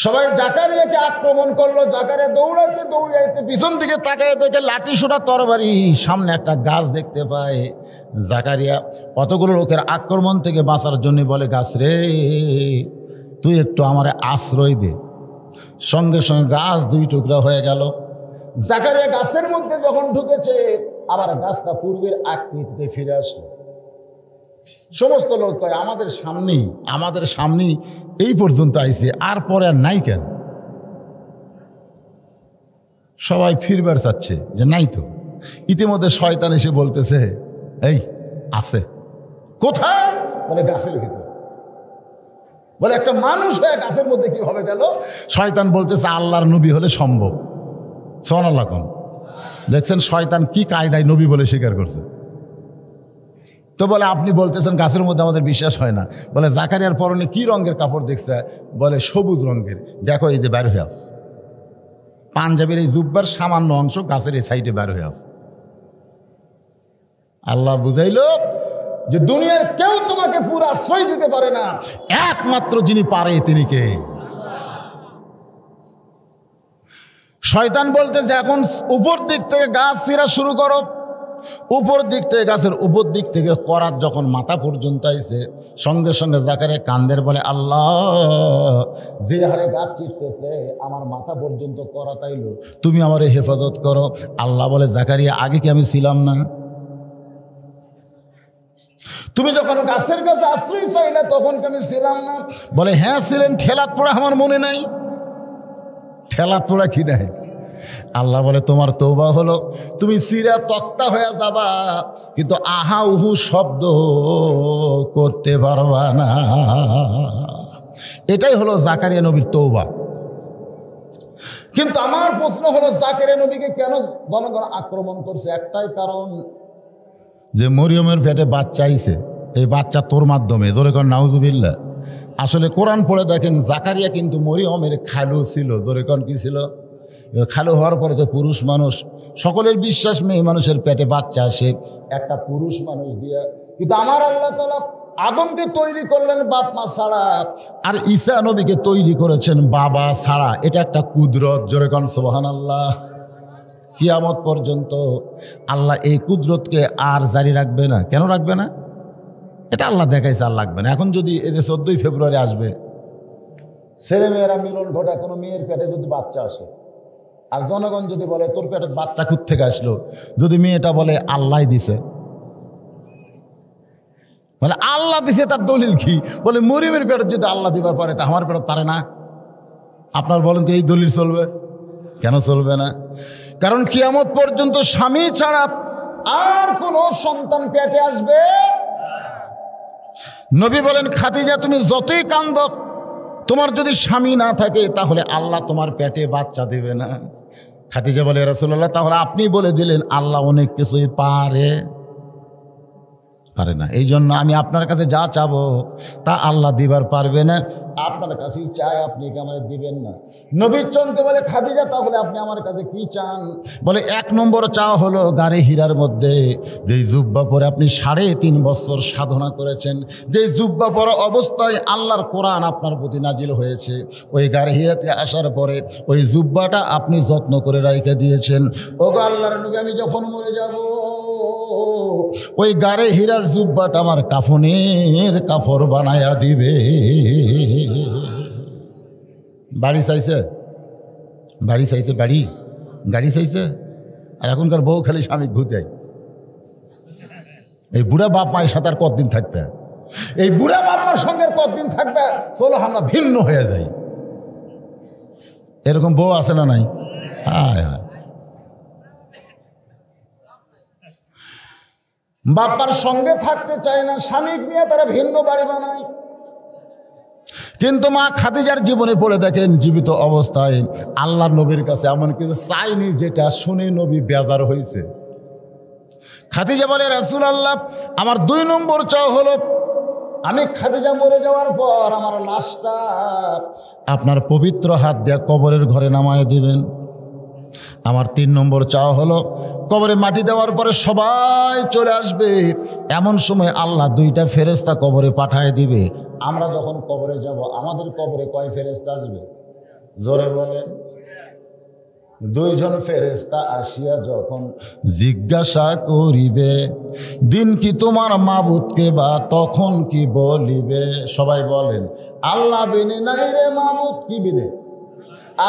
সবাই জাকারিয়াকে আক্রমণ করলো। জাকারিয়া দৌড়াইতে দৌড়াইতে পিছন দিকে তাকায় দেখে লাঠি সোটা তরবারি, সামনে একটা গাছ দেখতে পায়। জাকারিয়া কতগুলো লোকের আক্রমণ থেকে বাঁচার জন্য বলে, গাছ রে তুই একটু আমারে আশ্রয় দে। সঙ্গে সঙ্গে গাছ দুই টুকরা হয়ে গেল। জাকারিয়া গাছের মধ্যে যখন ঢুকেছে, আবার গাছটা পূর্বের আকৃতিতে ফিরে আসলো। সমস্ত লোক কয়, আমাদের সামনেই এই পর্যন্ত আইছে, আর পরে আর নাই কেন? সবাই ফিরবার চাচ্ছে যে নাই তো। ইতিমধ্যে শয়তান এসে বলতেছে, এই আছে কোথায়? বলে গাছের ভিতরে। বলে একটা মানুষ হয়ে গাছের মধ্যে কিভাবে গেল? শয়তান বলতেছে আল্লাহর নবী হলে সম্ভব। সুবহানাল্লাহ। দেখছেন শয়তান কি কায়দায় নবী বলে স্বীকার করছে। তো বলে আপনি বলতেছেন গাছের মধ্যে আমাদের বিশ্বাস হয় না। বলে জাকারিয়ার পরনে কি রঙের কাপড় দেখছে? বলে সবুজ রঙের। দেখো এই যে বের হয়ে আস, পাঞ্জাবের এই জুব্বার সামান্য অংশ গাছের এই সাইডে বের হয়ে আস। আল্লাহ বুঝাইল যে দুনিয়ার কেউ তোমাকে পুরো আশ্রয় দিতে পারে না, একমাত্র যিনি পারে তিনি কে? শয়তান বলতেছে এখন উপর দিক থেকে গাছ ছিঁড়া শুরু করো। উপর দিক থেকে গাছের উপর দিক থেকে করাত যখন মাথা পর্যন্ত আইছে, সঙ্গে সঙ্গে জাকারিয়া কান্দের বলে, আল্লাহ যে হারে গাছ চিরতেছে আমার মাথা পর্যন্ত করাত আইলো, তুমি আমার হেফাজত করো। আল্লাহ বলে, জাকারিয়া আগে কি আমি ছিলাম না? তুমি যখন গাছের কাছে আশ্রয় চাইলে তখন কি আমি ছিলাম না? বলে হ্যাঁ ছিলেন, ঠেলাত পোড়া আমার মনে নাই। ঠেলাত পোড়া কি নাই? আল্লাহ বলে তোমার তওবা হলো, তুমি সিরা তক্তা হয়ে যাবা, কিন্তু আহা উহু শব্দ করতে পারবা না। এটাই হলো জাকারিয়া নবীর তওবা। কিন্তু আমার প্রশ্ন হলো, জাকারিয়া নবীকে কেন জনগণ আক্রমণ করছে? একটাই কারণ, যে মরিয়মের পেটে বাচ্চা আইছে, এই বাচ্চা তোর মাধ্যমে। জোরে কর নাউজুবিল্লাহ। আসলে কোরআন পড়ে দেখেন জাকারিয়া কিন্তু মরিয়মের খালু ছিল। জোরে কর কি ছিল? খালু হওয়ার পরে তো পুরুষ মানুষ, সকলের বিশ্বাস মেয়ে মানুষের পেটে বাচ্চা আসে একটা পুরুষ মানুষ দিয়া। কিন্তু আমার আল্লাহ তাআলা আদমকে তৈরি করলেন বাপ মা ছাড়া, আর ঈসা নবীকে তৈরি করেছেন বাবা ছাড়া। এটা একটা কুদরত। জোরে কর সুবহানাল্লাহ। কিয়ামত পর্যন্ত আল্লাহ এই কুদরতকে আর জারি রাখবে না। কেন রাখবে না? এটা আল্লাহ দেখাইছে আর লাগবে না। এখন যদি এই যে 14ই ফেব্রুয়ারি আসবে, ছেলে মেয়েরা মিলন ঘটা, কোনো মেয়ের পেটে যদি বাচ্চা আসে, আর জনগণ যদি বলে তোর পেটের বাচ্চা কোথা থেকে আসলো, যদি মেয়েটা বলে আল্লাহ দিছে, বলে আল্লাহ দিছে, তার দলিল কি? বলে মরিয়মের পেটে যদি আল্লাহ দিবার পারে তা আমার পেটে পারে না। আপনার বলেন তো এই দলিল চলবে? কেন চলবে না? কারণ কিয়ামত পর্যন্ত স্বামী ছাড়া আর কোনো সন্তান পেটে আসবে। নবী বলেন, খাদিজা তুমি যতই কান্দো, তোমার যদি স্বামী না থাকে তাহলে আল্লাহ তোমার পেটে বাচ্চা দেবে না। খাদিজা বলে, রাসূলুল্লাহ তাহলে আপনি বলে দিলেন আল্লাহ অনেক কিছুই পারে না, এই জন্য আমি আপনার কাছে যা চাবো তা আল্লাহ দিবার পারবে না। আপনার কাছেই চাই, আপনি কি আমাদের দিবেন না? নবীর চমকে বলে, খাদিজা তাহলে আপনি আমার কাছে কি চান? বলে 1 নম্বর চাওয়া হলো গাড়ি হীরার মধ্যে যেই জুব্বা পরে আপনি 3.5 বছর সাধনা করেছেন, যেই জুব্বা পরা অবস্থায় আল্লাহর কোরআন আপনার প্রতি নাজিল হয়েছে, ওই গাড়ি হীরাতে আসার পরে ওই জুব্বাটা আপনি যত্ন করে রাইখে দিয়েছেন। ওগো আল্লাহর নবী, আমি যখন মরে যাব ওই গাড়ি হীরার জুব্বাটা আমার কাফনের কাপড় বানায়া দিবে। বাড়ি চাইছে, বাড়ি চাইছে, গাড়ি চাইছে। আর এখনকার বউ খালি স্বামী ঘুরে। এই বুড়া বাপ মায়ের সাথে আর কতদিন থাকবে? এই বুড়া বাপ মার সঙ্গে কতদিন থাকবে? চলো আমরা ভিন্ন হয়ে যাই। এরকম বউ আছে না নাই? হায় হায়। বাপার সঙ্গে থাকতে চায় না, স্বামী নিয়ে তারা ভিন্ন বাড়ি বানায়। কিন্তু মা খাদিজার জীবনে পড়ে দেখেন, জীবিত অবস্থায় আল্লাহর নবীর কাছে এমন কিছু চাইনি যেটা শুনে নবী বেজার হয়েছে। খাদিজা বলে, রাসূলুল্লাহ আমার 2 নম্বর চাওয়া হলো, আমি খাদিজা মরে যাওয়ার পর আমার লাশটা আপনার পবিত্র হাত দিয়ে কবরের ঘরে নামায় দিবেন। আমার 3 নম্বর চাওয়া হলো, কবরে মাটি দেওয়ার পরে সবাই চলে আসবে, এমন সময় আল্লাহ 2টা ফেরেশতা কবরে পাঠায় দিবে। আমরা যখন কবরে যাব, আমাদের কবরে কয় ফেরেশতা আসবে? জোরে বলেন। দুইজন ফেরেশতা আসিয়া যখন জিজ্ঞাসা করিবে, দিন কি তোমার মাবুদকে বা, তখন কি বলিবে? সবাই বলেন, আল্লাহ বিনে নাই রে মাবুদ। কি বিনে?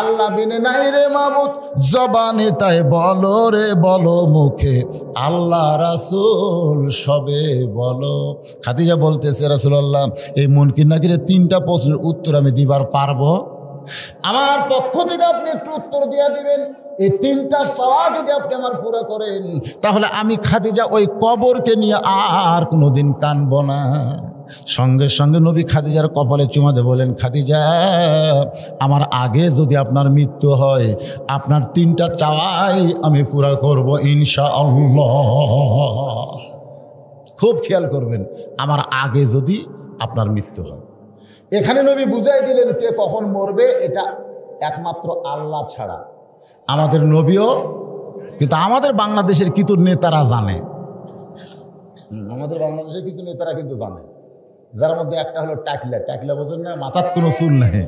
আল্লাহ বিনে নাই রে মাবুদ। জবানে তাই বলো রে বলো, মুখে আল্লাহ রাসূল সবে বলো। খাদিজা বলতেছে, রাসূলুল্লাহ, এই মুনকির নাকিরের 3টা প্রশ্নের উত্তর আমি দিবার পারবো? আমার পক্ষ থেকে আপনি একটু উত্তর দিয়ে দিবেন। এই 3টা চাওয়া যদি আপনি আমার পুরো করেন, তাহলে আমি খাদিজা ওই কবরকে নিয়ে আর কোনোদিন কানব না। সঙ্গে সঙ্গে নবী খাদিজার কপালে চুমা দিয়ে বলেন, খাদিজা, আমার আগে যদি আপনার মৃত্যু হয়, আপনার 3টা চাওয়াই আমি পুরা করব ইনশাআল্লাহ। খুব খেয়াল করবেন, আমার আগে যদি আপনার মৃত্যু হয়। এখানে নবী বুঝাই দিলেন কে কখন মরবে এটা একমাত্র আল্লাহ ছাড়া। আমাদের নবীও, কিন্তু আমাদের বাংলাদেশের কিছু নেতারা জানে। আমাদের বাংলাদেশের কিছু নেতারা কিন্তু জানে, যার মধ্যে একটা হলো টাকলা। টাকলা বোঝেন না? মাথাত কোনো চুল নাই,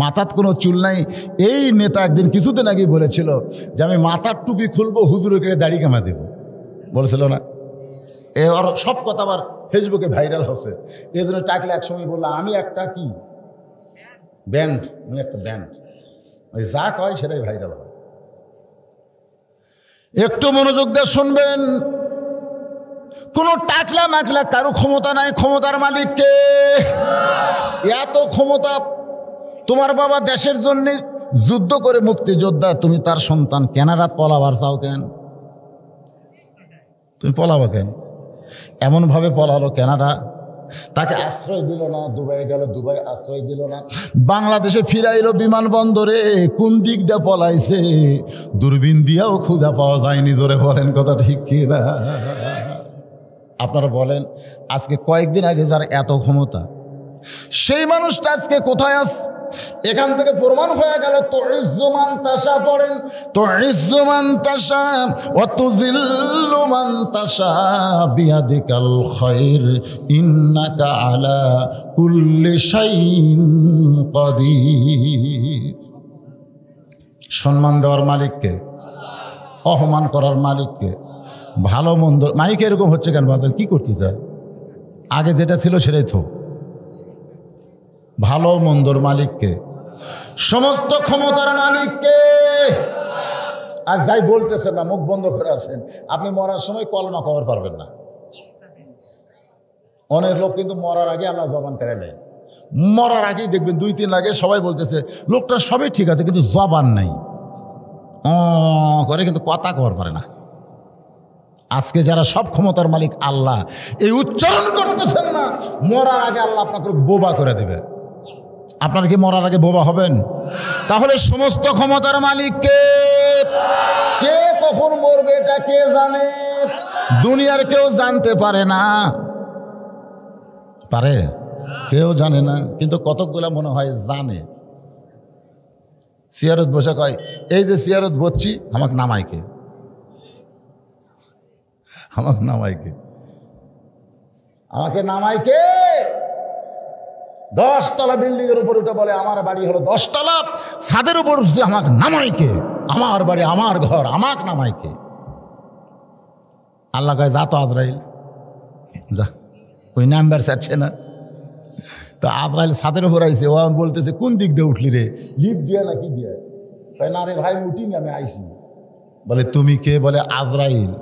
মাথাত কোনো চুল নাই। এই নেতা একদিন কিছুদিন আগে বলেছিল যে আমি মাথার টুপি খুলবো, হুজুরকে দাড়ি কামা দেব, বলেছিল না? এ ওর সব কথা আবার ফেসবুকে ভাইরাল হচ্ছে। এই জন্য টাকলা একসময় বললো, আমি একটা কি ব্যান্ড, আমি একটা ব্যান্ড, ওই যা কয় সেটাই ভাইরাল হয়। একটু মনোযোগ দিয়ে শুনবেন। কোন টাকলা মাকলা কারো ক্ষমতা নাই, ক্ষমতার মালিক কে? এত ক্ষমতা। তোমার বাবা দেশের জন্য যুদ্ধ করে মুক্তিযোদ্ধা, তুমি তার সন্তান, কেনাডা পলাবার চাও কেন? তুমি পলাবা কেন? এমনভাবে পলালো কেনাডা, তাকে আশ্রয় দিল না। দুবাই গেল, দুবাই আশ্রয় দিল না। বাংলাদেশে ফিরাইল বিমানবন্দরে, কোন দিক দিয়ে পলাইছে দূরবীন দিয়েও খুঁজে পাওয়া যায়নি। জোরে বলেন, কথা ঠিক কি না? আপনারা বলেন, আজকে কয়েকদিন আগে যার এত ক্ষমতা, সেই মানুষটা আজকে কোথায় আছে? এখান থেকে প্রমাণ হয়ে গেল। তো ইজ্জুমান তাশা পড়েন, তো ইজ্জুমান তাশা ওয়া তুযিল্লু মান তাশা বিয়াদিকাল খায়র ইন্নাকা আলা কুল্লি শাইইন কাদির। সম্মান দেওয়ার মালিককে, অপমান করার মালিককে, ভালো মন্দ। মাইক এরকম হচ্ছে কেন? বাদল কি করতে চায়? আগে যেটা ছিল সেটাই তো। ভালো মন্দর মালিককে, সমস্ত ক্ষমতার মালিককে। আর যাই বলতেছেন না, মুখ বন্ধ করে আছেন, আপনি মরার সময় কলমা কবর পারবেন না। অনেক লোক কিন্তু মরার আগে আল্লাহ জবান কেড়ে নেয়। মরার আগেই দেখবেন 2-3 আগে সবাই বলতেছে লোকটা সবই ঠিক আছে, কিন্তু জবান নাই, করে কিন্তু কথা কবর পারে না। আজকে যারা সব ক্ষমতার মালিক আল্লাহ, এই উচ্চারণ করতেছেন না, মরার আগে আল্লাহ আপনাকে বোবা করে দেবে। আপনারা কি মরার আগে বোবা হবেন? তাহলে সমস্ত ক্ষমতার মালিক কে? কে কখন মরবে এটা কে জানে? দুনিয়ার কেউ জানতে পারে না। পারে? কেউ জানে না, কিন্তু কতকগুলা মনে হয় জানে। সিয়ারত বসে কয়, এই যে সিয়ারত বসছি, আমাকে নামাই কে? আমাকে নামাই কে? আমাকে নামাই কে? 10 তলা বিল্ডিং এর উপর উঠে বলে আমার বাড়ি হলো 10 তলা, ছাদের উপর উঠছে, আমাকে নামাই কে? আমার বাড়ি, আমার ঘর, আমাকে নামাই কে? আল্লাহ কয়, যা তো আজরাইল, যা। ওই নাম্বার চাচ্ছে না তো। আজরাইল ছাদের উপর আইছে, ও বলতেছে কোন দিক দিয়ে উঠলি রে? লিফট দিয়া না কি দিয়া? না রে ভাই, উঠিনি, আমি আইসি। বলে তুমি কে? বলে আজরাইল।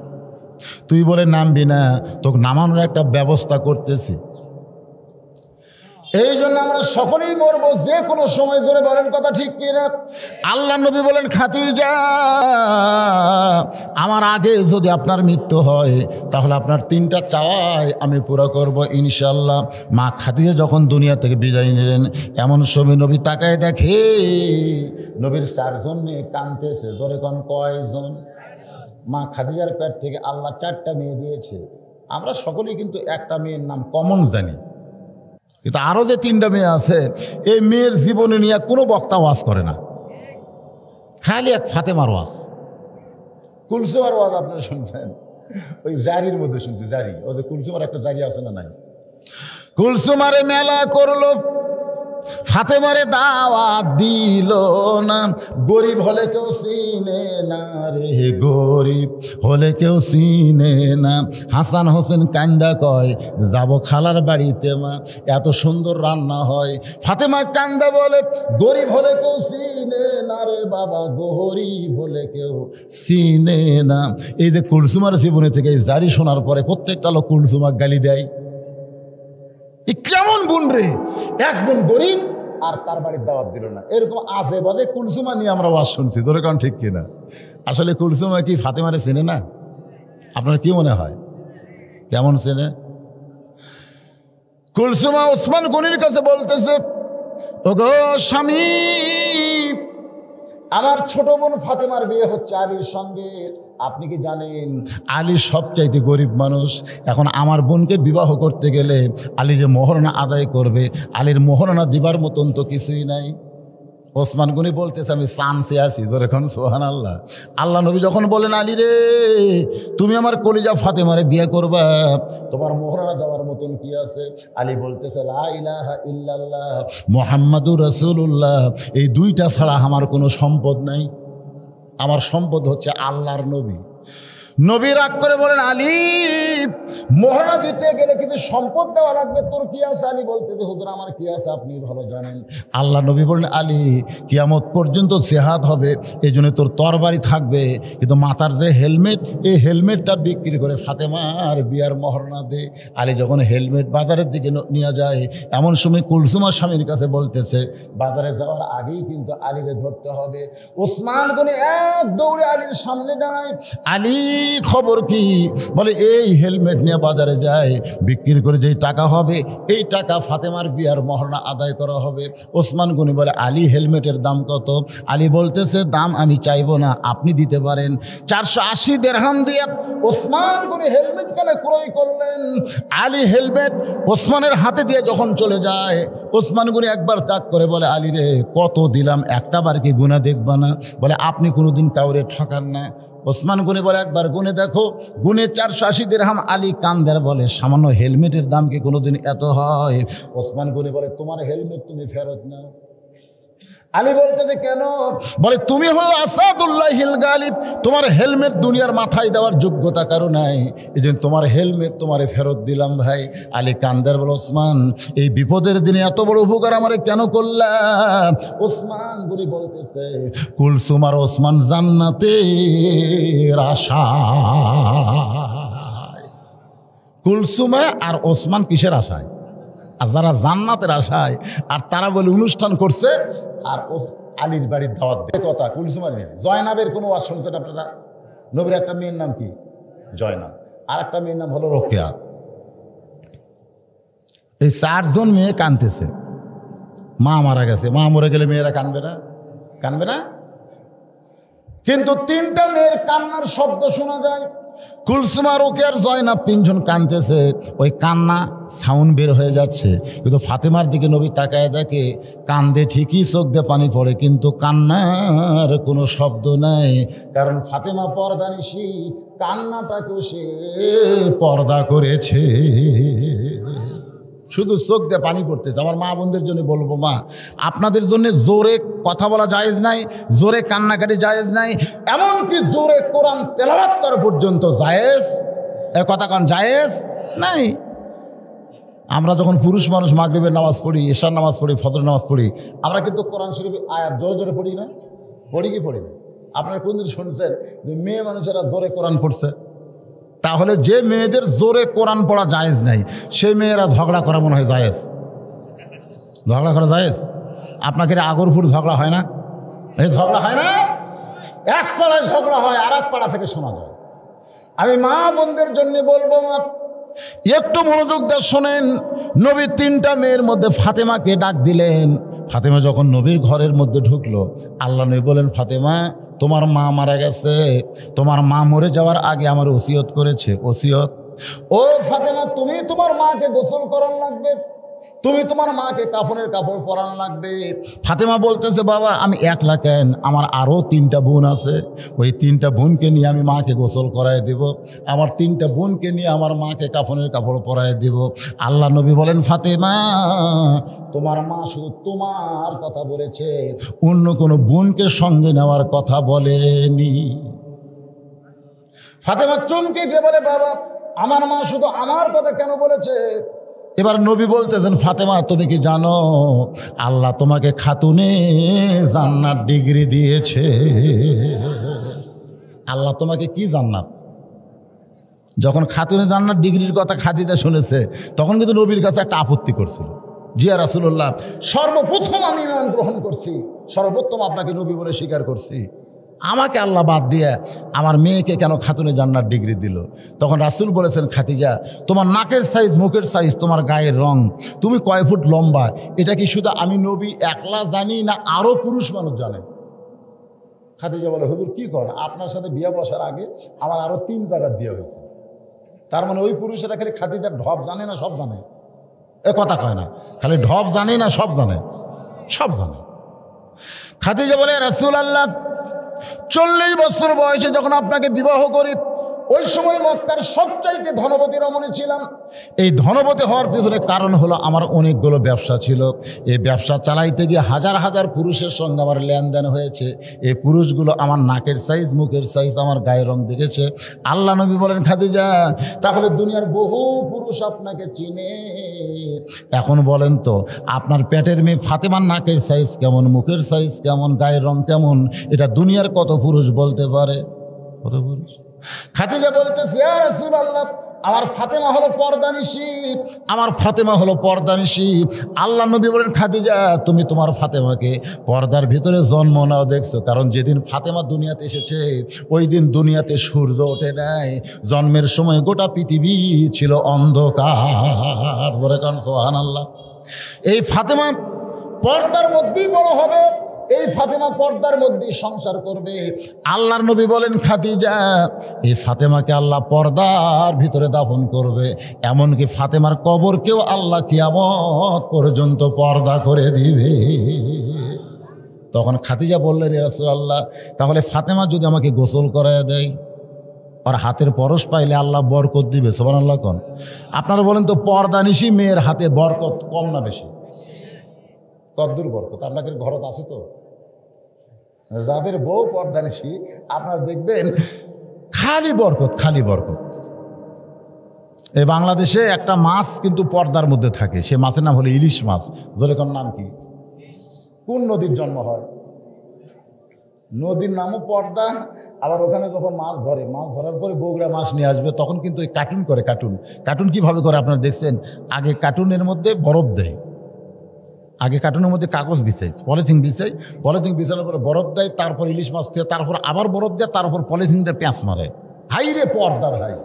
তুই বলে নামবি না, তোকে নামানোর একটা ব্যবস্থা করতেছি। এই জন্য আমরা সকলেই মরবো যে কোনো সময়। ধরে বলেন, কথা ঠিক কিনা? আল্লাহ নবী বলেন, খাদিজা, আমার আগে যদি আপনার মৃত্যু হয়, তাহলে আপনার 3টা চাওয়াই আমি পুরো করব ইনশাল্লাহ। মা খাদিজা যখন দুনিয়া থেকে বিদায় নিলেন, এমন সময় নবী তাকায় দেখে নবীর 4 জন মেয়ে কাঁদতেছে। ধরে কোন কয়জন? মা খাদিজার পেট থেকে আল্লাহ 4টা মেয়ে দিয়েছে। আমরা সকলেই কিন্তু একটা মেয়ের নাম কমন জানি, কিন্তু আরও যে 3টা মেয়ে আছে, এই মেয়ের জীবনে নিয়ে কোনো বক্তা ওয়াজ করে না, খালি এক ফাতেমার ওয়াজ। কুলসুমার ওয়াজ আপনারা শুনছেন? ওই জারির মধ্যে শুনছি, জারি। ও যে কুলসুমার একটা জারি আছে না নাই? কুলসুমারে মেলা করলো, ফাতেমারে দাওয়াত দিল না, গরিব হলে কেউ চিনে না রে, গরিব হলে কেউ চিনে না। হাসান হোসেন কান্দা কয় যাব খালার বাড়িতে মা, এত সুন্দর রান্না হয়। ফাতেমা কান্দা বলে গরিব হলে কেউ চিনে না রে বাবা, গরিব হলে কেউ চিনে না। এই যে কুলসুমার জীবনে থেকে জারি শোনার পরে প্রত্যেকটা লোক কুলসুমা গালি দেয়। কেমন বোন রে, এক বোন গরিব আর তার বাড়ির দাওয়াত দিল না, এরকম আজে বাজে কুলসুমা নিয়ে আমরা ওয়াজ শুনছি। ধরে কারণ ঠিক কিনা? আসলে কুলসুমা কি ফাতেমারে চেনে না? আপনার কি মনে হয় কেমন চেনে? কুলসুমা ওসমান গনির কাছে বলতেছে, ওগো স্বামী, আমার ছোট বোন ফাতেমার বিয়ে হচ্ছে আলীর সঙ্গে। আপনি কি জানেন আলী সবচাইতে গরিব মানুষ? এখন আমার বোনকে বিবাহ করতে গেলে আলী যে মোহরানা আদায় করবে, আলীর মোহরানা দিবার মতন তো কিছুই নাই। ওসমান গনি বলতেছে আমি চান্সে আছি। যখন সুবহানাল্লাহ, আল্লাহ নবী যখন বলেন আলী রে তুমি আমার কলিজা ফাতেমারে বিয়ে করবা, তোমার মোহরানা দেওয়ার মতন কি আছে? আলী বলতেছে লা ইলাহা ইল্লাল্লাহ মুহাম্মাদুর রাসূলুল্লাহ, এই দুইটা ছাড়া আমার কোনো সম্পদ নাই। আমার সম্পদ হচ্ছে আল্লাহর নবী। নবী রাগ করে বলেন আলী মোহরানা দিতে গেলে কিন্তু সম্পদ দেওয়া লাগবে, তোর কি আছে? আলী বলতে যে হুজুর আমার কি আছে আপনি ভালো জানেন। আল্লাহ নবী বললেন আলী কিয়ামত পর্যন্ত জিহাদ হবে, এই জন্য তোর তরবারি থাকবে, কিন্তু মাথার যে হেলমেট, এই হেলমেটটা বিক্রি করে ফাতেমার বিয়ার মোহরানা দে। আলী যখন হেলমেট বাজারের দিকে নিয়ে যায়, এমন সময় কুলসুমার স্বামীর কাছে বলতেছে বাজারে যাওয়ার আগেই কিন্তু আলীকে ধরতে হবে। ওসমান গনি এক দৌড়ে আলীর সামনে দাঁড়ায়। আলী খবর কি? বলে এই হেলমেট নিয়ে বাজারে যায়, বিক্রি করে যেই টাকা হবে এই টাকা ফাতেমার বিয়ার মোহরানা আদায় করা হবে। ওসমান গনি বলে আলী হেলমেটের দাম কত? আলী বলতেছে দাম আমি চাইবো না, আপনি দিতে পারেন। 480 দিরহাম দিয়ে ওসমান গনি হেলমেট কেনে ক্রয় করলেন। আলী হেলমেট ওসমানের হাতে দিয়ে যখন চলে যায়, ওসমান গনি একবার তাক করে বলে আলী রে কত দিলাম, একটা বার কি গুণা দেখবা না? বলে আপনি কোনোদিন কাউরে ঠকান না। ওসমান গনি বলে একবার গুনে দেখো। গুনে 480 দিরহাম। আলী কান্দের বলে সামান্য হেলমেটের দাম কি কোনোদিন এত হয়? ওসমান গনি বলে তোমার হেলমেট তুমি ফেরত নাও। আলী বলতেছে কেন? বলে তুমি হলো আসাদুল্লাহিল গালিব, তোমার হেলমেট দুনিয়ার মাথায় দেওয়ার যোগ্যতা কারো নাই, এই জন্য তোমার হেলমেট তোমারে ফেরত দিলাম ভাই। আলী কান্দার বলে ওসমান এই বিপদের দিনে এত বড় উপকার আমারে কেন করলাম? ওসমান গনি বলতেছে কুলসুম আর ওসমান জান্নাতের আশায়। কুলসুমে আর ওসমান কিসের আশায়? আর যারা জান্নাতের আশায়, আর তারা বলে অনুষ্ঠান করছে আর আলীর বাড়ির দাওয়াত দেয়। কথা কুলসুমার মেয়ে জয়নাবের কোনো ওয়াজ শুনছেন আপনারা? নবীর একটা মেয়ের নাম কি? জয়নাব। আর একটা মেয়ের নাম হলো রোকেয়া। এই 4 জন মেয়ে কাঁদতেছে। মা মারা গেছে, মা মরে গেলে মেয়েরা কাঁদবে না? কাঁদবে না? কিন্তু 3টা মেয়ের কান্নার শব্দ শোনা যায়। কুলসুমা, রোকেয়ার, জয়নাব 3 জন কাঁদতেছে। ওই কান্না সাউন্ড বের হয়ে যাচ্ছে, কিন্তু ফাতেমার দিকে নবী তাকায় দেখে কান্দে ঠিকই, চোখ দিয়ে পানি পড়ে, কিন্তু কান্নার কোনো শব্দ নাই। কারণ ফাতেমা পর্দানিশী, কান্নাটাকেও সে পর্দা করেছে। শুধু চোখ দিয়ে পানি পড়তেছে। আমার মা বোনদের জন্য বলবো, মা আপনাদের জন্য জোরে কথা বলা জায়েজ নাই, জোরে কান্নাকাটি জায়েজ নাই, এমনকি জোরে কোরআন তেলাওয়াত করা পর্যন্ত জায়েজ। এ কথা কান জায়েজ নাই। আমরা যখন পুরুষ মানুষ মাগরিবের নামাজ পড়ি, এশার নামাজ পড়ি, ফজর নামাজ পড়ি, আমরা কিন্তু কোরআন শরীফ আয়াত জোরে জোরে পড়ি না? পড়ি কি পড়ি না? আপনারা কোনদিন শুনছেন যে মেয়ে মানুষেরা জোরে কোরআন পড়ছে? তাহলে যে মেয়েদের জোরে কোরআন পড়া জায়েজ নাই, সেই মেয়েরা ঝগড়া করা মনে হয় জায়েজ? ঝগড়া করা জায়েজ? আপনাকে আগরপুর ঝগড়া হয় না? এই ঝগড়া হয় না? এক পাড়ায় ঝগড়া হয়, আর এক পাড়া থেকে শোনা যায়। আমি মা বোনদের জন্য বলবো, মা একটু মনোযোগ দিয়ে শোনেন। নবী 3টা মেয়ের মধ্যে ফাতেমাকে ডাক দিলেন। ফাতেমা যখন নবীর ঘরের মধ্যে ঢুকলো, আল্লাহ নবী বলেন ফাতেমা তোমার মা মারা গেছে, তোমার মা মরে যাওয়ার আগে আমার ওসিয়ত করেছে। ওসিয়ত? ও ফাতেমা তুমি তোমার মাকে গোসল করার লাগবে, তুমি তোমার মাকে কাফনের কাপড় পরানো লাগবে। ফাতেমা বলতেছে, বাবা আমি একলা কেন, আমার আরও 3টা বোন আছে, ওই 3টা বোনকে নিয়ে আমি মাকে গোসল করায় দেব, আমার 3টা বোনকে নিয়ে আমার মাকে কাফনের কাপড় পরায় দেব। আল্লাহ নবী বলেন, ফাতেমা তোমার মা শুধু তোমার কথা বলেছে, অন্য কোনো বোনকে সঙ্গে নেওয়ার কথা বলেনি। ফাতেমা চমকে গিয়ে বলে, বাবা আমার মা শুধু আমার কথা কেন বলেছে? এবার নবী বলতেছেন, ফাতেমা তুমি কি জানো আল্লাহ তোমাকে খাতুনে জান্নাত ডিগ্রি দিয়েছে? আল্লাহ তোমাকে কি জান্নাত? যখন খাতুনে জান্নাত ডিগ্রির কথা খাদিজা শুনেছে, তখন কিন্তু নবীর কাছে একটা আপত্তি করছিল। জিয়া রাসূলুল্লাহ, সর্বপ্রথম আমি ঈমান গ্রহণ করছি, সর্বোত্তম আপনাকে নবী বলে স্বীকার করছি, আমাকে আল্লাহ বাদ দিয়ে আমার মেয়েকে কেন খাতুনে জান্নাত ডিগ্রি দিল? তখন রাসূল বলেছেন, খাদিজা তোমার নাকের সাইজ, মুখের সাইজ, তোমার গায়ের রং, তুমি কয় ফুট লম্বা, এটা কি শুধু আমি নবী একলা জানি না আরও পুরুষ মানুষ জানে? খাদিজা বলে, হুজুর কি কর, আপনার সাথে বিয়ে বসার আগে আমার আরও 3 জায়গার বিয়ে হয়েছে। তার মানে ওই পুরুষেরা খালি খাদিজার ঢপ জানে না সব জানে? এ কথা কয় না, খালি ঢপ জানে না সব জানে? সব জানে। খাদিজা বলে, রাসূলুল্লাহ 40 বছর বয়সে যখন আপনাকে বিবাহ করি, ওই সময় মক্কার সবচাইতে ধনবতী রমণী ছিলাম। এই ধনবতী হওয়ার পিছনে কারণ হলো আমার অনেকগুলো ব্যবসা ছিল। এই ব্যবসা চালাইতে গিয়ে হাজার হাজার পুরুষের সঙ্গে আমার লেনদেন হয়েছে। এই পুরুষগুলো আমার নাকের সাইজ, মুখের সাইজ, আমার গায়ের রং দেখেছে। আল্লাহ নবী বলেন, খাদিজা তাহলে দুনিয়ার বহু পুরুষ আপনাকে চিনে। এখন বলেন তো আপনার পেটের মেয়ে ফাতেমার নাকের সাইজ কেমন, মুখের সাইজ কেমন, গায়ের রং কেমন, এটা দুনিয়ার কত পুরুষ বলতে পারে? কত পুরুষ? খাদিজা বলতেছে, ইয়া রাসূলুল্লাহ আমার ফাতেমা হলো পর্দানিশী, আমার ফাতেমা হলো পর্দানিশী। আল্লাহ নবী বলেন, খাদিজা তুমি তোমার ফাতেমাকে পর্দার ভিতরে জন্ম নাও দেখছো, কারণ যেদিন ফাতেমা দুনিয়াতে এসেছে ওই দিন দুনিয়াতে সূর্য ওঠে নাই। জন্মের সময় গোটা পৃথিবী ছিল অন্ধকার। বলে কারণ সুবহানাল্লাহ। এই ফাতেমা পর্দার মধ্যেই বড় হবে, এই ফাতেমা পর্দার মধ্যেই সংসার করবে। আল্লাহর নবী বলেন, খাদিজা এই ফাতেমাকে আল্লাহ পর্দার ভিতরে দাফন করবে, এমনকি ফাতেমার কবরকেও আল্লাহ কিয়ামত পর্যন্ত পর্দা করে দিবে। তখন খাদিজা বললেন, ইয়া রাসূলুল্লাহ তাহলে ফাতেমা যদি আমাকে গোসল করায় দেয়, আর হাতের পরশ পাইলে আল্লাহ বরকত দিবে? সুবহানাল্লাহ কোন। আপনারা বলেন তো পর্দানিশী মেয়ের হাতে বরকত কম না বেশি? কদ্দুর বরকত? আপনাদের ঘরত আছে তো? যাদের বউ পর্দানিশী আপনারা দেখবেন খালি বরকত, খালি বরকত। এই বাংলাদেশে একটা মাছ কিন্তু পর্দার মধ্যে থাকে, সে মাছের নাম হলো ইলিশ মাছ। যেরকম নাম কি? কোন নদীর জন্ম হয়? নদীর নামও পর্দা। আবার ওখানে যখন মাছ ধরে, মাছ ধরার পরে বগুড়া মাছ নিয়ে আসবে, তখন কিন্তু ওই কার্টুন করে। কার্টুন কার্টুন কীভাবে করে আপনারা দেখছেন? আগে কার্টুনের মধ্যে বরফ দেয়, আগে কার্টুনের মধ্যে কাগজ বিছাই, পলিথিন বিছাই, পলিথিন বিছানোর পরে বরফ দেয়, তারপর ইলিশ মাছ দিয়ে, তারপর আবার বরফ দেয়, তারপর পলিথিন দিয়ে পেঁচ মারে। হাই রে পর্দার হাই।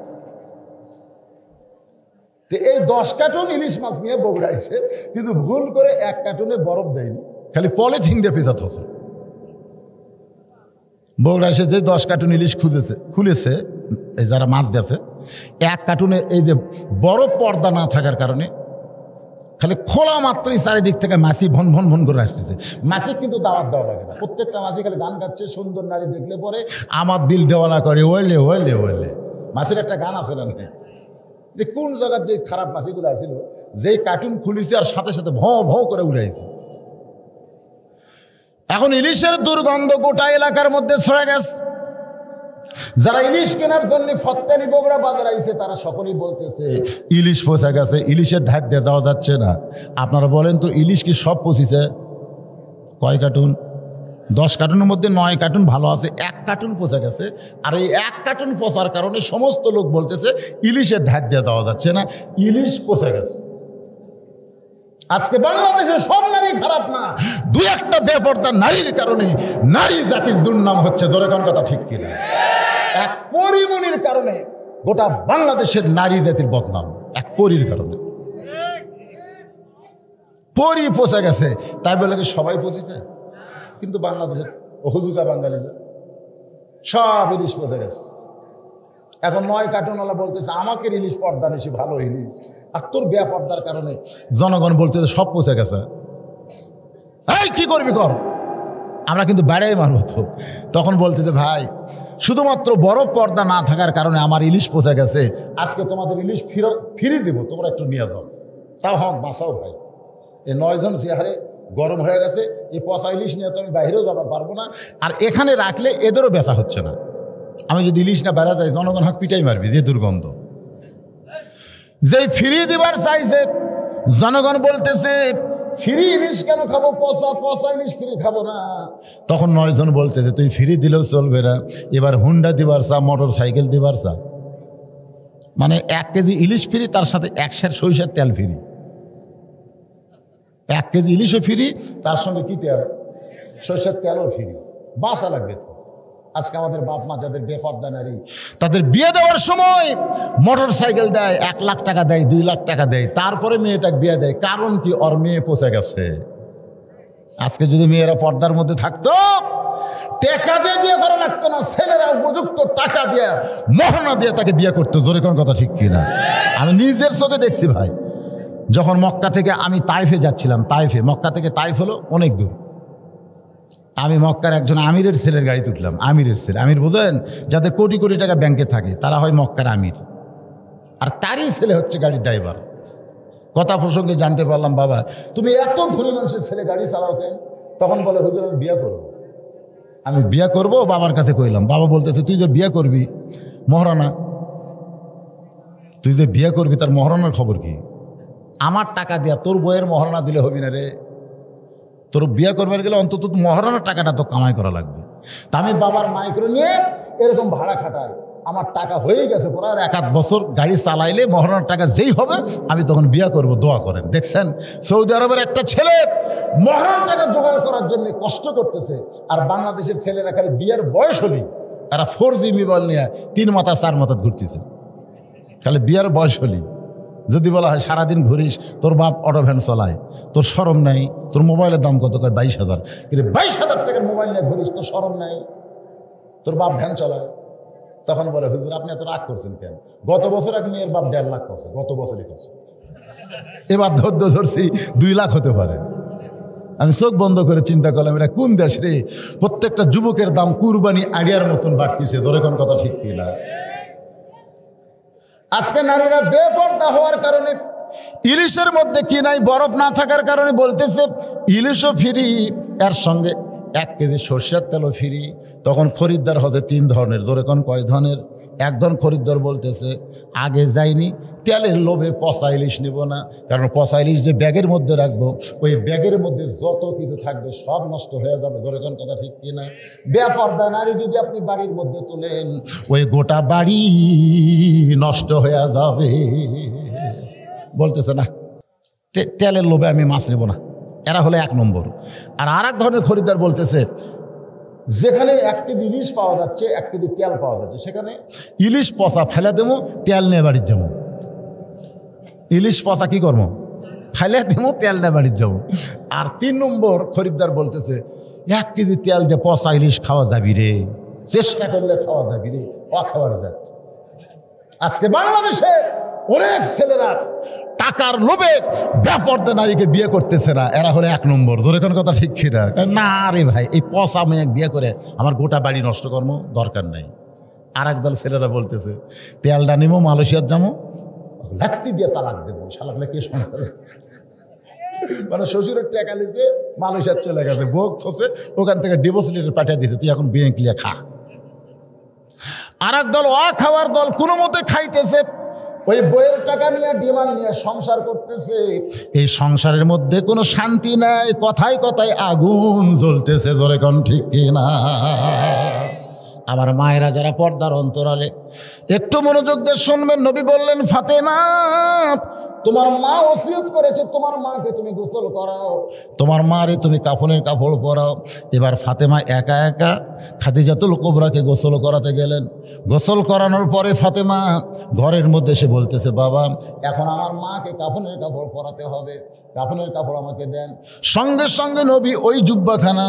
তো এই 10 কার্টুন ইলিশ মাছ নিয়ে বগুড়াইছে, কিন্তু ভুল করে 1 কার্টুনে বরফ দেয়নি, খালি পলিথিন দিয়ে পেঁচাত হচ্ছে। বগুড়া এসে যে 10 কার্টুন ইলিশ খুলেছে এই যারা মাছ বেছে, 1 কার্টুনে এই যে বরফ পর্দা না থাকার কারণে খালি খোলা মাত্রই চারিদিক থেকে মাছি ভন ভন ভন করে আসতেছে। মাছি কিন্তু দাওয়াত দেওয়া লাগে না, প্রত্যেকটা মাছি খালি গান গাচ্ছে, সুন্দর নারী দেখলে পরে আমার দিল দেওয়ানা করে ওইলে ওইলে ওইলে। মাছির একটা গান আছে না, যে কোন জায়গার যে খারাপ মাছিগুলো আসছিল, যেই কার্টুন খুলেছে আর সাথে সাথে ভঁ ভঁ করে উড়াইছে। এখন ইলিশের দুর্গন্ধ গোটা এলাকার মধ্যে ছড়ে গেছে। যারা ইলিশ কেনার জন্য ফত্তানি বগুড়া বাজার আইছে, তারা সকলেই বলতেছে ইলিশ পচে গেছে, ইলিশের ধার দিয়ে যাওয়া যাচ্ছে না। আপনারা বলেন তো ইলিশ কি সব পচিছে? কয় কার্টুন? 10 কার্টুনের মধ্যে 9 কার্টুন ভালো আছে, 1 কার্টুন পচে গেছে। আর এই 1 কার্টুন পচার কারণে সমস্ত লোক বলতেছে ইলিশের ধার দিয়ে যাওয়া যাচ্ছে না, ইলিশ পচে গেছে। আজকে বাংলাদেশের সব নারী খারাপ না, 2-1টা বেপরদা নারীর কারণে নারী জাতির দুর্নাম হচ্ছে। জোরে কোন কথা ঠিক কিনা? এক পরিমণির কারণে গোটা বাংলাদেশের নারী জাতির বদনাম, এক পরীর কারণে। পরী পচে গেছে, তাই বলে কি সবাই পচেছে? কিন্তু বাংলাদেশের হুজুকা বাঙালিদের সব ইলিশ পচে গেছে। এখন 9 কার্টুনওয়ালা বলতেছে আমাকে ইলিশ পর্দানিশী ভালো ইলিশ, আর তোর বেপরদার কারণে জনগণ বলতে সব পচে গেছে। এই কি করবি কর, আমরা কিন্তু বেড়াই মারব তো। তখন বলতে যে ভাই শুধুমাত্র বড় পর্দা না থাকার কারণে আমার ইলিশ পচে গেছে, আজকে তোমাদের ইলিশ ফিরিয়ে দেবো, তোমরা একটু নিয়ে যাও, তাও হক বাঁচাও ভাই। এই 9 জন চেহারে গরম হয়ে গেছে, এই পচা ইলিশ নিয়ে তো আমি বাইরেও যাবার পারবো না, আর এখানে রাখলে এদেরও বেচা হচ্ছে না। আমি যদি ইলিশ না বেড়া যাই জনগণ হাত পিটাই মারবি, যে দুর্গন্ধ। যেই ফিরিয়ে দিবার চাইছে জনগণ বলতেছে ফ্রি ইলিশ কেন খাবো, পচা পচা ইলিশ ফ্রি খাবো না। তখন 9 জন বলতেছে তুই ফ্রি দিলেও চলবে না, এবার হুন্ডা দিবার চা, মোটর সাইকেল দিবার চা। মানে 1 কেজি ইলিশ ফ্রি, তার সাথে 1 সের সরিষার তেল ফ্রি। 1 কেজি ইলিশও ফ্রি, তার সঙ্গে কি তেল, সরিষার তেলও ফ্রি। বাঁচা লাগবে তো। আজকে আমাদের বাপ মা যাদের বেপরদা নারী, তাদের বিয়ে দেওয়ার সময় মোটর সাইকেল দেয়, 1 লাখ টাকা দেয়, 2 লাখ টাকা দেয়, তারপরে মেয়েটাকে বিয়ে দেয়। কারণ কি, ওর মেয়ে পচে গেছে। আজকে যদি মেয়েরা পর্দার মধ্যে থাকতো, টাকা দিয়ে বিয়ে করা লাগতো না, ছেলেরা উপযুক্ত টাকা দিয়ে মহনা দিয়ে তাকে বিয়ে করতো। জোরে কোন কথা ঠিক কিনা? আমি নিজের চোখে দেখছি ভাই। যখন মক্কা থেকে আমি তাইফে যাচ্ছিলাম, তাইফে, মক্কা থেকে তাইফ হলো অনেক দূর। আমি মক্কার একজন আমিরের ছেলের গাড়িতে উঠলাম। আমিরের ছেলে, আমির বোঝেন, যাদের কোটি কোটি টাকা ব্যাংকে থাকে তারা হয় মক্কার আমির, আর তারই ছেলে হচ্ছে গাড়ির ড্রাইভার। কথা প্রসঙ্গে জানতে পারলাম, বাবা তুমি এত ধনী মানুষের ছেলে গাড়ি চালাও কেন? তখন বলে হুজুর আমি বিয়ে করবো। আমি বিয়ে করবো, বাবার কাছে কইলাম। বাবা বলতেছে তুই যে বিয়ে করবি মহারানা, তুই যে বিয়ে করবি তার মহারানার খবর কি? আমার টাকা দিয়া তোর বইয়ের মহারানা দিলে হবি না রে। তোর বিয়ে করবার গেলে অন্তত মহারানার টাকাটা তো কামাই করা লাগবে। তা আমি বাবার মাইক্রো নিয়ে এরকম ভাড়া খাটাই, আমার টাকা হয়ে গেছে পুরো, আর 1-8 বছর গাড়ি চালাইলে মহারানার টাকা যেই হবে আমি তখন বিয়ে করব। দোয়া করেন। দেখছেন সৌদি আরবের একটা ছেলে মহারানার টাকা জোগাড় করার জন্য কষ্ট করতেছে, আর বাংলাদেশের ছেলেরা খালি বিয়ের বয়স হলেই তারা 4G মোবাইল নিয়ে 3 মাথা 4 মাথা ঘুরতেছে। খালি বিয়ের বয়স হলেই যদি বলা হয় সারাদিন ঘুরিস, তোর বাপ অটো ভ্যান চালায়, তোর শরম নাই? তোর মোবাইলের দাম কত? কয় 22,000। কিন্তু 22,000 টাকার মোবাইল নিয়ে ঘুরিস, তোর শরম নাই? তোর বাপ ভ্যান চালায়। তখন বলে হুজুর আপনি এত রাগ করছেন কেন? গত বছর এক মেয়ের বাপ 1.5 লাখ করছে, গত বছরই করছে। এবার ধরছি 2 লাখ হতে পারে। আমি চোখ বন্ধ করে চিন্তা করলাম, এটা কোন দেশ রে? প্রত্যেকটা যুবকের দাম কুরবানি আড়িয়ার মতন বাড়তিছে। ধরে কোন কথা ঠিক কিনা? আজকে নারীরা বেপরদা হওয়ার কারণে, ইলিশের মধ্যে কি নাই, বরফ না থাকার কারণে বলতেছে ইলিশও ফ্রি, এর সঙ্গে 1 কেজি সরষের তেলও ফ্রি। তখন খরিদ্দার হচ্ছে 3 ধরনের। ধরে কোন কয় ধরনের? একজন খরিদ্দার বলতেছে আগে যাইনি, তেলের লোভে পচা ইলিশ নিব না, কারণ পচা ইলিশ যে ব্যাগের মধ্যে রাখবো, ওই ব্যাগের মধ্যে যত কিছু থাকবে সব নষ্ট হয়ে যাবে। ধরে কোন কথা ঠিক কিনা? বেপরদা নারী যদি আপনি বাড়ির মধ্যে তোলেন, ওই গোটা বাড়ি নষ্ট হয়ে যাবে। বলতেছে না, তেলের লোভে আমি মাছ নেব না। এরা হলো 1 নম্বর। আর আরেক ধরনের খরিদ্দার বলতেছে যেখানে 1 কেজি ইলিশ পাওয়া যাচ্ছে, 1 কেজি তেল পাওয়া যাচ্ছে, সেখানে ইলিশ পচা ফেলে দেবো, তেল নিয়ে বাড়ির যাবো। ইলিশ পচা কি করবো? ফেলে দেবো, তেল নিয়ে বাড়ির যাবো। আর 3 নম্বর খরিদ্দার বলতেছে 1 কেজি তেল দিয়ে পচা ইলিশ খাওয়া যাবি রে, চেষ্টা করলে খাওয়া যাবি রে, অখাওয়ার যাচ্ছে। আজকে বাংলাদেশে অনেক ছেলেরা টাকার লোভে বেপরদা নারীকে বিয়ে করতেছে না, এরা হলো 1 নম্বর। ধরে কোন কথা ঠিক কিনা? না রে ভাই, এই পচা মেয়ে বিয়ে করে আমার গোটা বাড়ি নষ্ট কর্ম দরকার নাই। আর একদল ছেলেরা বলতেছে তেলটা নিমো, মালয়েশিয়ার যাবো, লাত্তি দিয়ে তালাক দেবো, শালাকলে কে শোনা করে। মানে শ্বশুরের টাকা নিতে মালয়েশিয়ার চলে গেছে, বউ থসে, ওখান থেকে ডিভোর্স লেটার পাঠিয়ে দিতে, তুই এখন বিয়ে ক্লিয়ার খা। আর এক দল খাওয়ার দল কোনো মতে খাইতেছে, ওই বইয়ের টাকা নিয়ে ডিমান্ড নিয়ে সংসার করতেছে। এই সংসারের মধ্যে কোনো শান্তি নাই, কথায় কথায় আগুন জ্বলতেছে। ধরে কোন ঠিক কিনা? আমার মায়েরা যারা পর্দার অন্তরালে একটু মনোযোগ দিয়ে শুনবেন। নবী বললেন ফাতেমা, তোমার মা ওসিয়ত করেছে তোমার মাকে তুমি গোসল করাও, তোমার মারে তুমি কাফনের কাপড় পরাও। এবার ফাতেমা একা একা খাদিজাতুল কুবরাকে গোসল করাতে গেলেন। গোসল করানোর পরে ফাতেমা ঘরের মধ্যে এসে বলতেছে, বাবা এখন আমার মাকে কাফনের কাপড় পরাতে হবে, কাফনের কাপড় আমাকে দেন। সঙ্গে সঙ্গে নবী ওই জুব্বাখানা,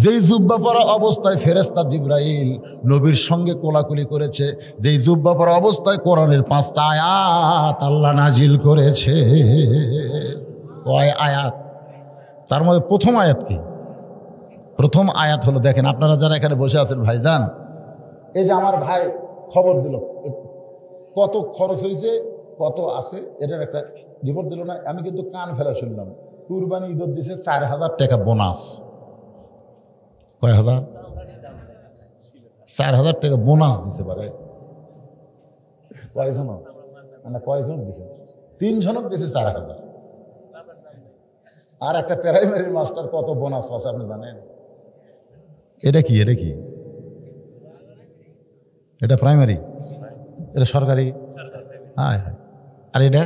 যেই জুব্বা পরা অবস্থায় ফেরেশতা জিবরাইল নবীর সঙ্গে কোলাকুলি করেছে, যেই জুব্বা পরা অবস্থায় কোরআনের 5টা আয়াত আল্লাহ নাজিল করেছে, হয়েছে। কয় আয়াত? তার মধ্যে প্রথম আয়াত কি? প্রথম আয়াত হলো, দেখেন আপনারা যারা এখানে বসে আছেন ভাইজান, এই যে আমার ভাই খবর দিল কত খরচ হয়েছে, কত আছে, এটার একটা রিপোর্ট দিল না। আমি কিন্তু কান ফেলা শুনলাম, কুরবানি ঈদত দিছে 4,000 টাকা বোনাস। কয় হাজার? 4,000 টাকা বোনাস দিছে পারে। কয়জন না কয়জন দিছে? 3 জনক দিছে 4,000। আর একটা প্রাইমারি মাস্টার কত বোনাস আছে আপনি জানেন? এটা কি? এটা কি? এটা প্রাইমারি, এটা সরকারি। হ্যাঁ হ্যাঁ। আর এটা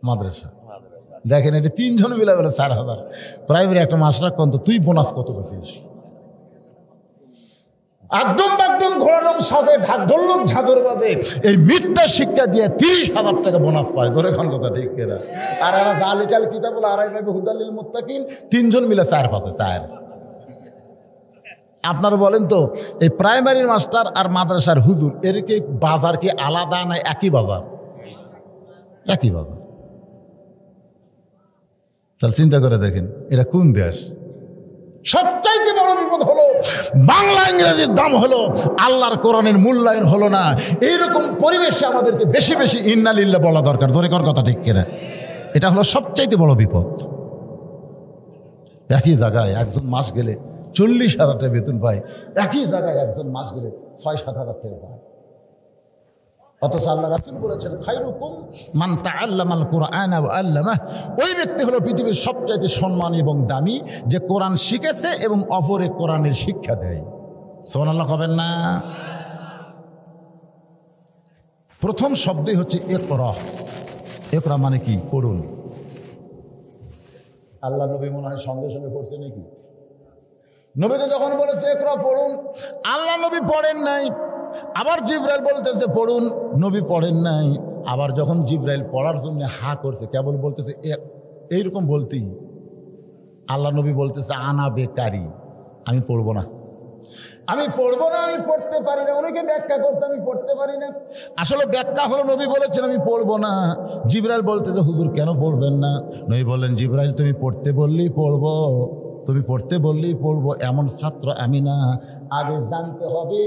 মাদ্রাসা। দেখেন এটা 3 জন মিলে গেল 4,000। প্রাইমারি একটা মাস্টার কত, তুই বোনাস কত পেয়েছিস? একদম একদম ঘোরানোর সাথে ঢাকঢোলক ঝাঁদর বাজে এই মিথ্যা শিক্ষা দিয়ে 30,000 টাকা বোনাস পায়। ধরে খান কথা ঠিক কেনা। আর এরা জালিকাল কিতাব বলে আড়াই ভাবে হুদালিল মুত্তাকিন, 3 জন মিলে 4 পাচ্ছে 4। আপনারা বলেন তো, এই প্রাইমারি মাস্টার আর মাদ্রাসার হুজুর এর কি বাজার কি আলাদা না একই বাজার? একই বাজার। তাহলে চিন্তা করে দেখেন এটা কোন দেশ? সবচাইতে বড় বিপদ হলো বাংলা ইংরেজির দাম হলো, আল্লাহর কোরআনের মূল্যায়ন হলো না। এইরকম পরিবেশে আমাদেরকে বেশি বেশি ইন্না লিল্লাহ বলা দরকার। ধরে কর কথা ঠিক কিনা? এটা হলো সবচাইতে বড় বিপদ। একই জায়গায় একজন মাস গেলে 40,000 টাকা বেতন পায়, একই জায়গায় একজন মাস গেলে 6-7 হাজার টাকা পায়। অথচ আল্লাহ রাসূল বলেছেন, খায়রুকুম মান তাআল্লামাল কুরআনা ওয়া আল্লামাহ। ওই ব্যক্তি হলো পৃথিবীর সবচাইতে সম্মানী এবং দামি, যে কোরআন শিখেছে এবং অপরে কোরআনের শিক্ষা দেয়। সুবহানাল্লাহ কবেন না? প্রথম শব্দই হচ্ছে ইকরা। ইকরা মানে কি? পড়ুন। আল্লাহ নবী মনে হয় সঙ্গে সঙ্গে পড়ছে নাকি? নবীকে যখন বলেছে ইকরা পড়ুন, আল্লাহ নবী পড়েন নাই। আবার জিবরাইল বলতেছে পড়ুন, নবী পড়েন নাই। আবার যখন জিবরাইল পড়ার জন্য হা করছে, কেবল বলতেছে এইরকম বলতেই আল্লাহ নবী বলতেছে আনা বেকারি, আমি পড়বো না, আমি পড়বো না, আমি পড়তে পারি না। উনিকে ব্যাখ্যা করতে আমি পড়তে পারি না। আসলে ব্যাখ্যা হলো নবী বলেছেন আমি পড়বো না। জিবরাইল বলতেছে হুজুর কেন পড়বেন না? নবী বললেন, জিবরাইল তুমি পড়তে বললেই পড়বো, তুমি পড়তে বললেই পড়বো, এমন ছাত্র আমি না। আগে জানতে হবে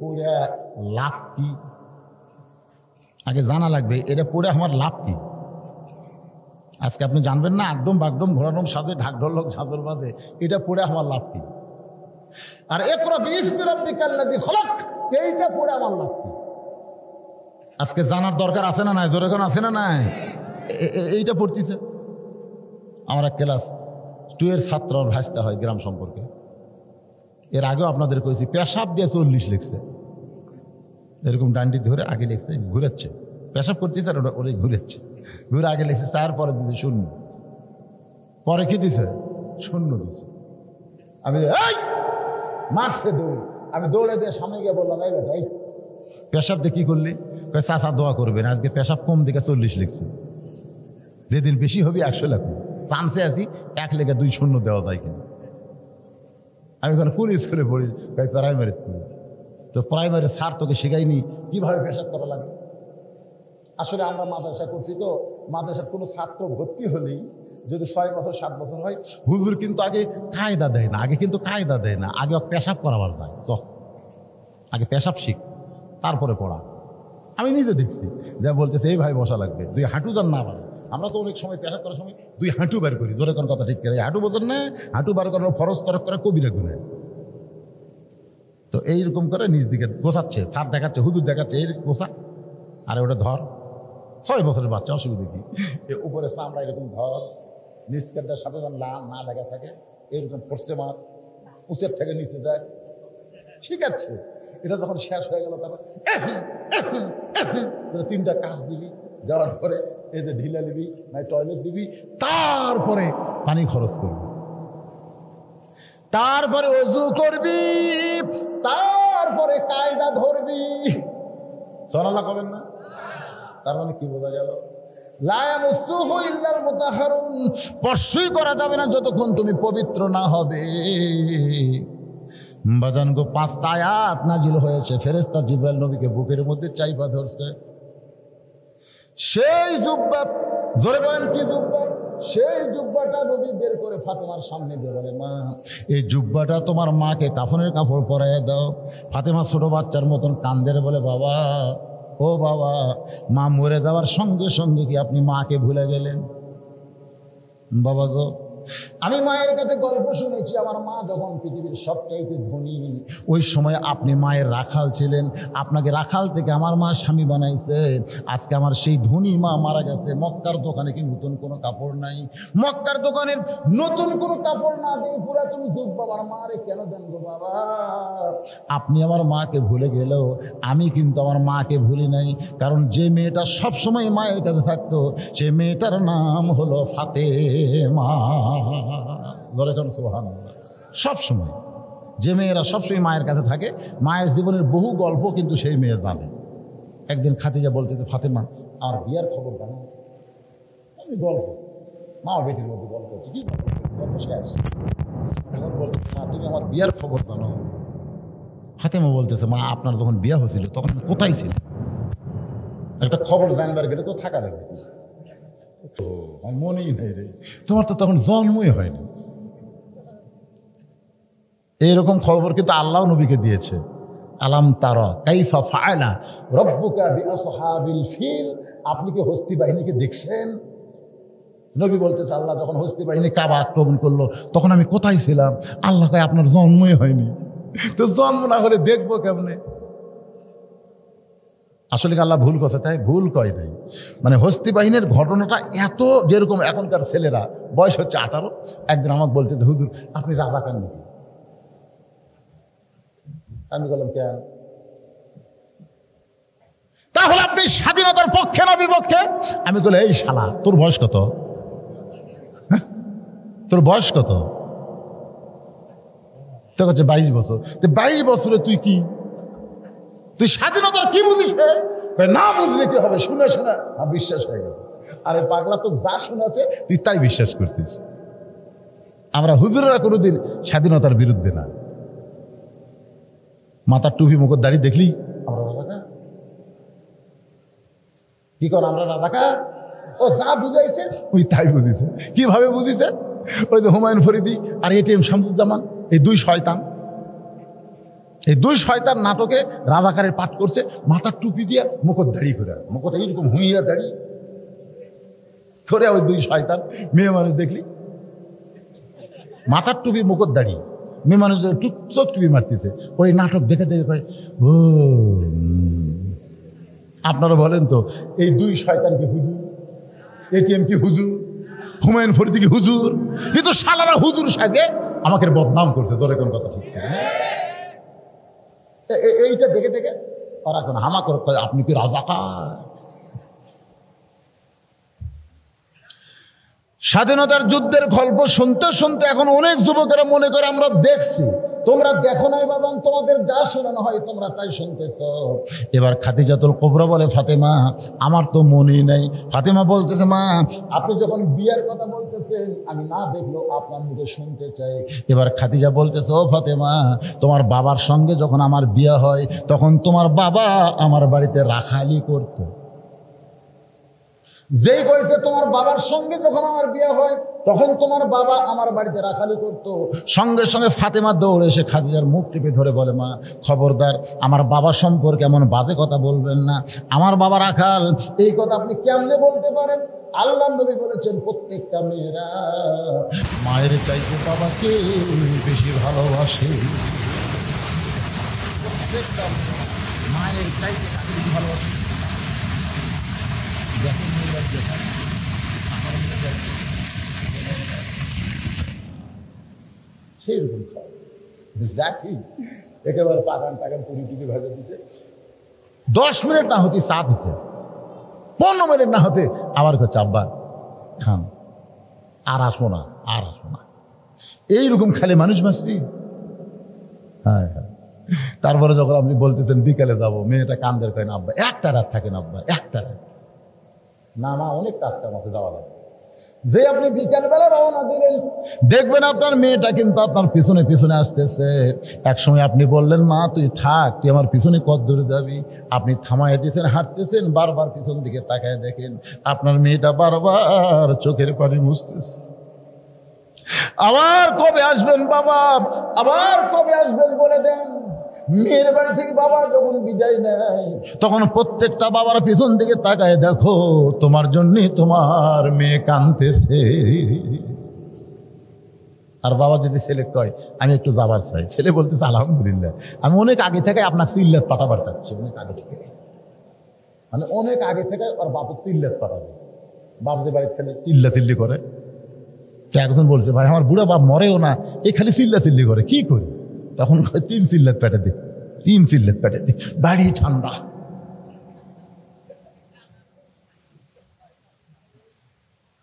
পড়ে লাভ কি, আগে জানা লাগবে এটা পড়ে আমার লাভ কি। আজকে আপনি জানবেন না, একদম বাগডম ঘোরানোর সাথে ঢাকঢোলক ঝাঁদর বাজে, এটা পড়ে আমার লাভ কি। আর ইকরা বিইসমি রাব্বিকাল্লাযী খলাক, এইটা পড়ে আমার লাভ কি। আজকে জানার দরকার আছে না নাই? জোরে কোন আছে না নাই? এইটা পড়তেছে। আমার এক ক্লাস 2 এর ছাত্র ভাসতে হয় গ্রাম সম্পর্কে। এর আগেও আপনাদের কইছি, পেশাব দিয়ে 40 লিখছে, এরকম ডান্ডি ধরে আগে লিখছে, ঘুরেচ্ছে, পেশাব করতেছে আর ওরা ঘুরেচ্ছে, ঘুরে আগে লিখছে 4, পরে দিছে 0, পরে কি দিছে 0 দিছে। আমি মারছে দৌড়, আমি দৌড়ে দিয়ে সামনে গিয়ে বললাম, এই বেটা এই পেশাব দিয়ে কি করলি? চাচা দোয়া করবেন, আজকে পেশাব কম দিকে 40 লিখছে, যেদিন বেশি হবে 100 লেখো, চান্সে আছি 1 লেখা 2 0 দেওয়া যায় কিনা। আমি ওখানে কোন স্কুলে পড়ি? প্রাইমারি পড়ি। তো প্রাইমারি স্যার তোকে শেখায়নি কীভাবে পেশাব করা লাগে? আসলে আমরা মাদ্রাসা করছি, তো মাদ্রাসার কোনো ছাত্র ভর্তি হলেই যদি 6 বছর 7 বছর হয়, হুজুর কিন্তু আগে কায়দা দেয় না, আগে পেশাব করাবার যায়। আগে পেশাব শিখ, তারপরে পড়া। আমি নিজে দেখছি, যা বলতেছে এই ভাই বসা লাগবে, 2 হাঁটু যান না পারে। আমরা তো অনেক সময় পেশাব করার সময় 2 হাঁটু বের করি, জোরে কোন কথা ঠিক করে। হাঁটু বোঝেন না? হাঁটু বার করার ফরজ তরক করে কবিরা গুনে। তো এইরকম করে নিজ দিকে গোছাচ্ছে, ছাড় দেখাচ্ছে, হুজুর দেখাচ্ছে, এই গোছা, আরে ওটা ধর। 6 বছরের বাচ্চা, অসুবিধা কি? উপরে চামড়া এরকম ধর, নিচকারটার সাথে না দেখা থাকে, এরকম পড়ছে মার, উঁচের থেকে নিচে যায়, ঠিক আছে। এটা যখন শেষ হয়ে গেল, তারপর 3টা কাজ দিবি, দেওয়ার পরে এই যে ঢিলা দিবি, নাই টয়লেট দিবি, তারপরে পানি খরচ করবি, তারপরে ওযু করবি, তারপরে কায়দা ধরবি। সুবহানাল্লাহ কবেন না? তার মানে কি বোঝা গেল? লা ইয়ামুসুহু ইল্লাল মুতাহহারুন, স্পর্শই করা যাবে না যতক্ষণ তুমি পবিত্র না হবে। বাজান গো, 5টা আয়াত নাজিল হয়েছে, ফেরেশতা জিবরাইল নবীকে বুকের মধ্যে চাইপা ধরছে। সেই জুব্বা, জোরে বলেন কি জুব্বা? সেই জুব্বাটা নবী বের করে ফাতেমার সামনে দিয়ে বলে, মা এই জুব্বাটা তোমার মাকে কাফনের কাপড় পরাইয়া দাও। ফাতেমা ছোট বাচ্চার মতন কান্দের বলে, বাবা ও বাবা, মা মরে যাওয়ার সঙ্গে সঙ্গে কি আপনি মাকে ভুলে গেলেন? বাবা গো, আমি মায়ের কাছে গল্প শুনেছি, আমার মা যখন পৃথিবীর সবচাইতে ধনী ওই সময় আপনি মায়ের রাখাল ছিলেন, আপনাকে রাখাল থেকে আমার মা স্বামী বানাইছে। আজকে আমার সেই ধনী মা মারা গেছে, মক্কার দোকানে কি নতুন কোনো কাপড় নাই? মক্কার দোকানের নতুন কোনো কাপড় না দিয়ে পুরাতন জুব্বা আমার মারে কেন দেন গো বাবা? আপনি আমার মাকে ভুলে গেলেও আমি কিন্তু আমার মাকে ভুলি নাই, কারণ যে মেয়েটা সবসময় মায়ের কাছে থাকতো সেই মেয়েটার নাম হলো ফাতেমা। সবসময় যে মেয়েরা সবসময় মায়ের কাছে থাকে, মায়ের জীবনের বহু গল্প কিন্তু সেই মেয়ের জানে। একদিন খাদিজা বলতে, ফাতেমা আর বিয়ার খবর জানো? আমি গল্প, মা বেটির মধ্যে গল্প হচ্ছে, কি গল্প শেষ। এখন বলতে, মা তুমি আমার বিয়ার খবর জানো? ফাতেমা বলতেছে, মা আপনার যখন বিয়া হয়েছিল তখন কোথায় ছিল? একটা খবর জানবার গেলে তো থাকা যাবে, তো আমার মনেই নেই রে, তোমার তো তখন জন্মই হয়নি। এইরকম খবর কিন্তু আল্লাহ নবীকে দিয়েছে। আলাম তারা কাইফা ফাআলা রাব্বুকা বিআসহাবিল ফিল, আপনি কি হস্তি বাহিনীকে দেখছেন? নবী বলতেছে, আল্লাহ যখন হস্তি বাহিনী কাবা আক্রমণ করলো তখন আমি কোথায় ছিলাম? আল্লাহ কয় আপনার জন্মই হয়নি, তো জন্ম না হলে দেখবো কেমনে? আসলে আল্লাহ ভুল করছে, তাই ভুল কয় নাই। মানে হস্তি বাহিনীর ঘটনাটা এত, যেরকম এখনকার ছেলেরা বয়স হচ্ছে 18, একদিন আমাকে বলতে, হুজুর আপনি রাজাকার নাকি? আমি বললাম, কেন? তাহলে আপনি স্বাধীনতার পক্ষে না বিপক্ষে? আমি বলে, এই শালা তোর বয়স কত? তোর বয়স কত? তো হচ্ছে 22 বছর। 22 বছরে তুই কি, তুই স্বাধীনতার কি বুঝিস? না বুঝলে কি হবে, শুনে শুনে বিশ্বাস হয়ে গেল। আরে পাগলা, তো যা শুনেছে তুই তাই বিশ্বাস করছিস। আমরা হুজুরেরা কোনোদিন স্বাধীনতার বিরুদ্ধে না। মাথার টুপি মুখর দাড়ি দেখলি আমরা রাজাকার? কি কর আমরা রাজাকার? ও যা বুঝাইছে ওই তাই বুঝিছে। কিভাবে বুঝিছে? ওই যে হুমায়ুন ফরিদি আর এটিএম শামসুজ্জামান, এই দুই শয়তান, এই দুই শয়তান নাটকে রাজাকারের পাঠ করছে, মাথার টুপি দিয়ে মুখর দাড়ি করে, মুখটা এইরকম হুঁইয়া দাড়ি করে। ওই দুই শয়তান মেয়ে মানুষ দেখলি, মাথার টুপি মুখর দাড়ি, মেয়ে মানুষ চোখ টুপি মারতেছে। ওই নাটক দেখে দেখে কয়, ও আপনারা বলেন তো, এই দুই শয়তান কি হুজুর? এটিএম কি হুজুর? হুমায়ুন ফরিদি কি হুজুর? কিন্তু শালারা হুজুর সাজে আমাকে বদনাম করছে। তোর কোন কথা ঠিক? এইটা দেখে দেখে ওরা এখন হামা করে, আপনি কি রাজাকার? স্বাধীনতার যুদ্ধের গল্প শুনতে শুনতে এখন অনেক যুবকেরা মনে করে আমরা দেখছি। তোমরা দেখো নাই বাবান, তোমাদের যা শোনানো হয় তোমরা তাই শুনতেছ। এবার খাদিজাতুল কুবরা বলে, ফাতেমা আমার তো মনেই নাই। ফাতেমা বলতেছে, মা আপনি যখন বিয়ের কথা বলতেছেন আমি না দেখলেও আপনার মুখে শুনতে চাই। এবার খাদিজা বলতেছে, ও ফাতেমা, তোমার বাবার সঙ্গে যখন আমার বিয়ে হয় তখন তোমার বাবা আমার বাড়িতে রাখালি করত। যেই বলছে তোমার বাবার সঙ্গে যখন আমার বিয়ে হয় তখন তোমার বাবা আমার বাড়িতে রাখালি করত। সঙ্গে সঙ্গে ফাতেমা দৌড়ে এসে খাদিজার মুখ টিপে ধরে বলে, মা খবরদার আমার বাবা সম্পর্কে এমন বাজে কথা বলবেন না, আমার বাবা রাখাল। এই কথা আপনি কেমনে বলতে পারেন? আল্লাহ নবী বলেছেন, প্রত্যেকটা মেয়েরা মায়ের চাইতে বাবাকে বেশি ভালোবাসে। প্রত্যেকটা মায়ের চাইতে বেশি ভালোবাসে। সেইরকম একেবারে পাকান টাকান পুরি টুরি ভাজা দিছে। 10 মিনিট না হতে চা দিছে, 15 মিনিট না হতে আবার করছে, আব্বা খান, আর আসবো না, আর আসবো না। এইরকম খালি মানুষ বাঁচবি। হ্যাঁ হ্যাঁ। তারপরে যখন আপনি বলতেছেন বিকালে যাবো, মেয়েটা কান্দের কয় না, আব্বা একটা রাত থাকেন, আব্বা একটা রাত। না মা অনেক কাজ কাম আছে, যাওয়া লাগে। যে আপনি বিকালবেলা রওনা দিলেন, দেখবেন আপনার মেয়েটা কিন্তু আপনার পিছনে পিছনে আসতেছে। একসময় আপনি বললেন, মা তুই থাক, তুই আমার পিছনে কত দূরে যাবি। আপনি থামায় দিয়েছেন, হাঁটতেছেন, বারবার পিছন দিকে তাকায় দেখেন আপনার মেয়েটা বারবার চোখের পানি মুছতেছে। আবার কবে আসবেন বাবা, আবার কবে আসবেন বলে দেন। মেয়ের বাড়ি থেকে বাবা যখন বিদায় নেয়, তখন প্রত্যেকটা বাবার পিছন দিকে তাকায় দেখো, তোমার জন্য তোমার মেয়ে কাঁদতেছে। আর বাবা যদি ছেলে কয় আমি একটু যাবার চাই, ছেলে বলতেছে আলহামদুলিল্লাহ, আমি অনেক আগে থেকে আপনাকে সিল্লাত পাঠাবার চাচ্ছি। অনেক আগে থেকে, মানে অনেক আগে থেকে আর বাপক সিল্লাত পাঠাবে। বাপ যে বাড়িতে খেলে চিল্লা চিল্লি করে, একজন বলছে ভাই আমার বুড়া বাপ মরেও না, এই খালি চিল্লা চিল্লি করে, কি করি? তখন 3 চিল্লাত পেটে দি, 3 চিল্লাত পেটে দি, বাড়ি ঠান্ডা।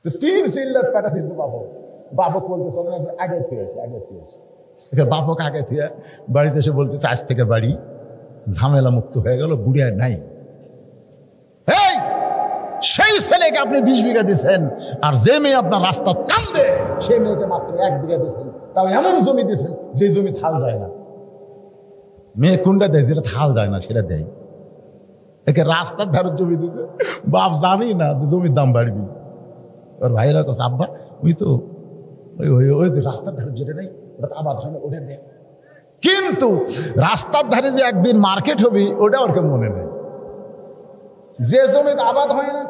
তো 3 চিল্লাত পেটে দিতে বাবু, বাবক বলতে চলেন আগে থুয়েছে, আগে থুয়েছে। বাপক আগে থুয়ে বাড়িতে এসে বলতেছে আজ থেকে বাড়ি ঝামেলা মুক্ত হয়ে গেল, বুড়ি আর নাই। এই সেই ছেলেকে আপনি 20 বিঘা দিচ্ছেন, আর যে মেয়ে আপনার রাস্তা কান্দে সেই মেয়েকে মাত্র 1 বিঘা দিচ্ছেন, তাও এমন জমি দিচ্ছেন যে জমি থাল যায় না। মেয়ে কোনটা দেয়? যেটা থাল যায় না সেটা দেয়। একে রাস্তার ধারে জমি দিচ্ছে, বাপ জানি না জমির দাম বাড়বি। ওর ভাইরা কথা আব্বা ওই তো ওই যে রাস্তার ধারে যেটা নেই ওটা আবার হয় না, ওটা দেয়। কিন্তু রাস্তার ধারে যে একদিন মার্কেট হবে ওটা ওর কেমন মনে নেই। যে জমি আবাদ হয় না,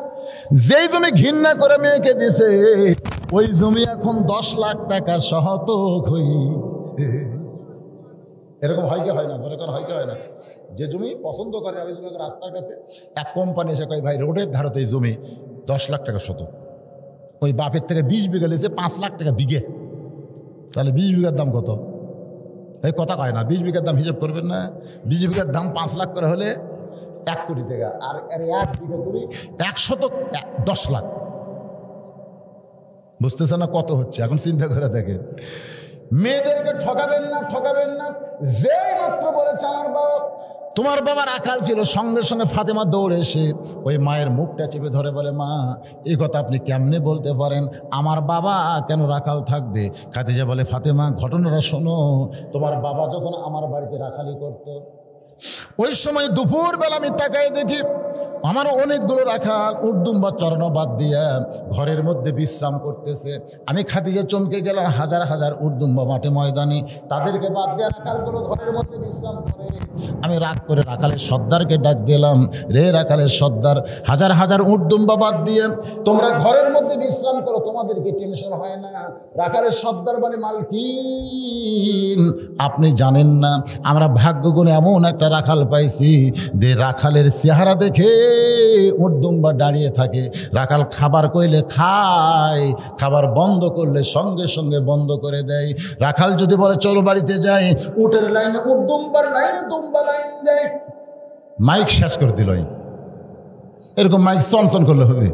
যেই জমি ঘৃণা করে মেয়েকে দিছে, ওই জমি এখন 10 লাখ টাকা সহতক হই। এরকম হয় কি হয় না? দরকার হয় কি হয় না? যে জমি পছন্দ করে ওই জমি রাস্তার কাছে এক কোম্পানি এসে কয় ভাই রোডের ধারত এই জমি 10 লাখ টাকা শতক। ওই বাপের থেকে 20 বিঘা লেছে 5 লাখ টাকা বিঘে, তাহলে 20 বিঘার দাম কত? এই কথা কয় না, 20 বিঘার দাম হিসাব করবেন না। 20 বিঘার দাম 5 লাখ করে হলে 1 কোটি টাকা, আর 1 বিঘা জমি 1 শতক 10 লাখ। বুঝতেছে না কত হচ্ছে? এখন চিন্তা করে দেখেন। মেয়েদেরকে ঠকাবেন না, ঠকাবেন না। যেই মাত্র বলেছে আমার বাবা, তোমার বাবা রাখাল ছিল, সঙ্গে সঙ্গে ফাতেমা দৌড়ে এসে ওই মায়ের মুখটা চেপে ধরে বলে, মা এই কথা আপনি কেমনে বলতে পারেন? আমার বাবা কেন রাখাল থাকবে? খাদিজা বলে, ফাতেমা ঘটনাটা শোনো, তোমার বাবা যখন আমার বাড়িতে রাখালি করতো, ওই সময় দুপুর বেলা আমি তাকায় দেখি আমার অনেকগুলো রাখাল উর্দুম্বা চরণ বাদ দিয়া ঘরের মধ্যে বিশ্রাম করতেছে। আমি খাদিজা চমকে গেলাম, হাজার হাজার উর্দুম্বা মাঠে ময়দানে, তাদেরকে বাদ দেওয়া রাখালগুলো ঘরের মধ্যে বিশ্রাম করে। আমি রাগ করে রাখালের সর্দারকে ডাক দিলাম, রে রাখালের সর্দার, হাজার হাজার উর্দুম্বা বাদ দিয়ে তোমরা ঘরের মধ্যে বিশ্রাম করো, তোমাদের কি টেনশন হয় না? রাখালের সর্দার বলে, মালকিন আপনি জানেন না আমরা ভাগ্যগুণে এমন একটা রাখাল পাইছি যে রাখালের চেহারা দেখে উর্দুম্বা দাঁড়িয়ে থাকে। রাখাল খাবার কইলে খায়, খাবার বন্ধ করলে সঙ্গে সঙ্গে বন্ধ করে দেয়। রাখাল যদি বলে চলো বাড়িতে যাই, উটের লাইনে উর্দুম্বার লাইনে দুম্বা লাইন দেয়। মাইক শেষ করে দিল। এরকম মাইক চনচন করলে হবে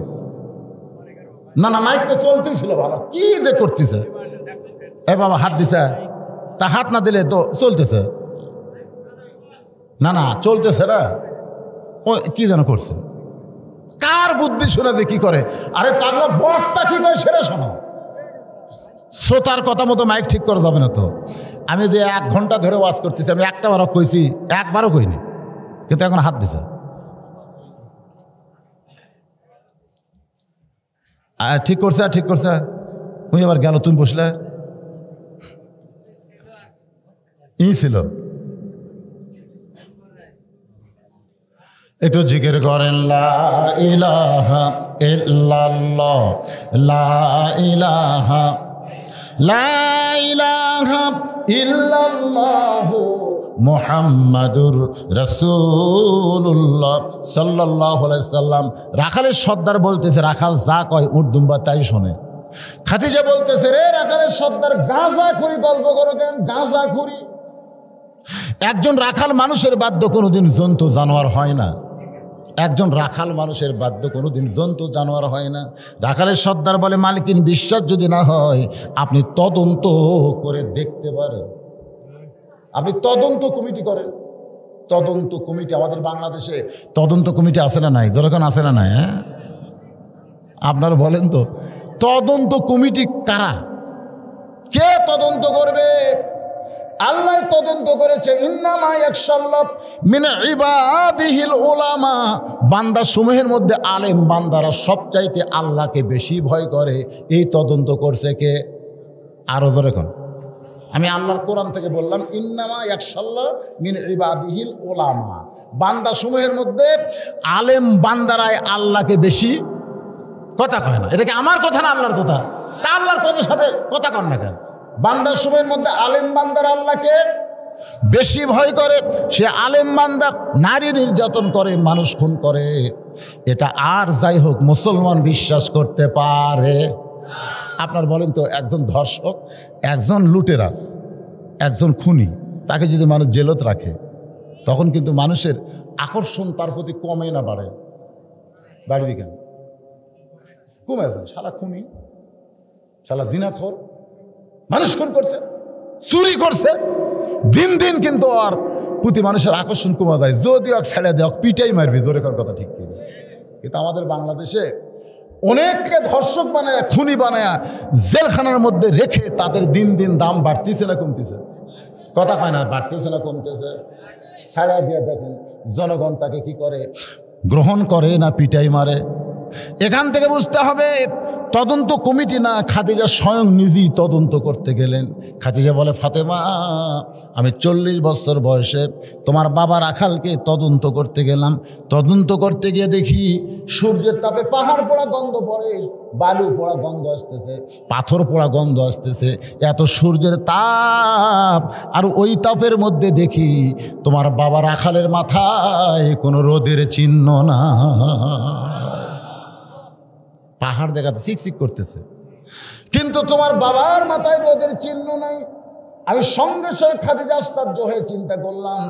না? না, মাইক তো চলতেই ছিল ভালো, কি যে করতেছে। এ বাবা হাত দিছে, তা হাত না দিলে তো চলতেছে না। না চলতেছে না, ও কি যেন করছে, কার বুদ্ধি শুনে যে কি করে? আরে পাগলা বক্তা কি করে সেটা শোনো। শ্রোতার কথা মতো মাইক ঠিক করা যাবে না তো। আমি যে 1 ঘন্টা ধরে ওয়াজ করতেছি, আমি একটা বারও কইছি? একবারও কইনি, কিন্তু এখন হাত দিছে। ঠিক করছে, ঠিক করছে। তুমি আবার গেল, তুমি বসলে ই ছিল। একটু জিকির করেন, লা ইলাহা ইল্লাল্লাহ, লা ইলাহা, লা ইলাহা ইল্লাল্লাহ মুহাম্মাদুর রাসূলুল্লাহ সাল্লাল্লাহু আলাইহি সাল্লাম। রাখালের সর্দার বলতেছে, রাখাল যা কয় উর্দুম্বা তাই শোনে। খাদিজা বলতেছে, রে রাখালের সর্দার গাঁজা খুরি গল্প করো কেন? গাঁজা খুরি। একজন রাখাল মানুষের বাধ্য কোনোদিন জন্তু জানোয়ার হয় না। একজন রাখাল মানুষের বাধ্য কোনোদিন জন্তু জানোয়ার হয় না। রাখালের সর্দার বলে, মালিকিন বিশ্বাস যদি না হয় আপনি তদন্ত করে দেখতে পারেন। আপনি তদন্ত কমিটি করেন। তদন্ত কমিটি আমাদের বাংলাদেশে তদন্ত কমিটি আছে না নাই? যখন আছে না নাই? হ্যাঁ আপনারা বলেন তো, তদন্ত কমিটি কারা? কে তদন্ত করবে? আল্লাহ তদন্ত করেছে। ইন্নামা ইয়াখশাল্লাহ মিন ইবাদিহিল উলামা, বান্দা সমূহের মধ্যে আলেম বান্দারা সবচাইতে আল্লাহকে বেশি ভয় করে। এই তদন্ত করছে কে? আরো ধরে কোন? আমি আল্লাহর কোরআন থেকে বললাম, ইন্নামা ইয়াখশাল্লাহ মিন ইবাদিহিল উলামা, বান্দা সমূহের মধ্যে আলেম বান্দারাই আল্লাহকে বেশি কথা কয় না। এটা কি আমার কথা না আল্লাহর কথা? তা আল্লাহর কথার সাথে কথা কন না কেন? বান্দার সময়ের মধ্যে আলেম বান্দার আল্লাহকে বেশি ভয় করে। সে আলেম বান্দা নারী নির্যাতন করে, মানুষ খুন করে, এটা আর যাই হোক মুসলমান বিশ্বাস করতে পারে? আপনার বলেন তো, একজন ধর্ষক, একজন লুটেরাজ, একজন খুনি, তাকে যদি মানুষ জেলত রাখে তখন কিন্তু মানুষের আকর্ষণ তার প্রতি কমে না বাড়ে? বাড়বে কেন? কমে যায়। শালা খুনি, শালা জিনাখোর, মানুষ খুন করছে, চুরি করছে, দিন দিন কিন্তু আর প্রতি মানুষের আকর্ষণ কমে যায়। যদি হোক ছেড়ে দেওয়া, পিটাই মারবি, জোরে কর কথা ঠিক কিনা? কিন্তু আমাদের বাংলাদেশে অনেককে ধর্ষক বানায়, খুনি বানায় জেলখানার মধ্যে রেখে তাদের দিন দিন দাম বাড়তেছে না কমতেছে? কথা কয় না, বাড়তেছে না কমতেছে? ছাড়া দিয়ে দেখেন জনগণ তাকে কি করে, গ্রহণ করে না পিটাই মারে? এখান থেকে বুঝতে হবে তদন্ত কমিটি না, খাদিজা স্বয়ং নিজেই তদন্ত করতে গেলেন। খাদিজা বলে, ফাতেমা, আমি 40 বছর বয়সে তোমার বাবা রাখালকে তদন্ত করতে গেলাম। তদন্ত করতে গিয়ে দেখি সূর্যের তাপে পাহাড় পোড়া গন্ধ পড়ে, বালু পোড়া গন্ধ আসতেছে, পাথর পোড়া গন্ধ আসতেছে, এত সূর্যের তাপ, আর ওই তাপের মধ্যে দেখি তোমার বাবা রাখালের মাথায় কোনো রোদের চিহ্ন না। পাহাড় দেখাতে চিকচিক করতেছে, কিন্তু তোমার বাবার মাথায় রোদের চিহ্ন নাই। আমি সঙ্গে সঙ্গে খাদিজা আশ্চর্য হয়ে চিন্তা করলাম,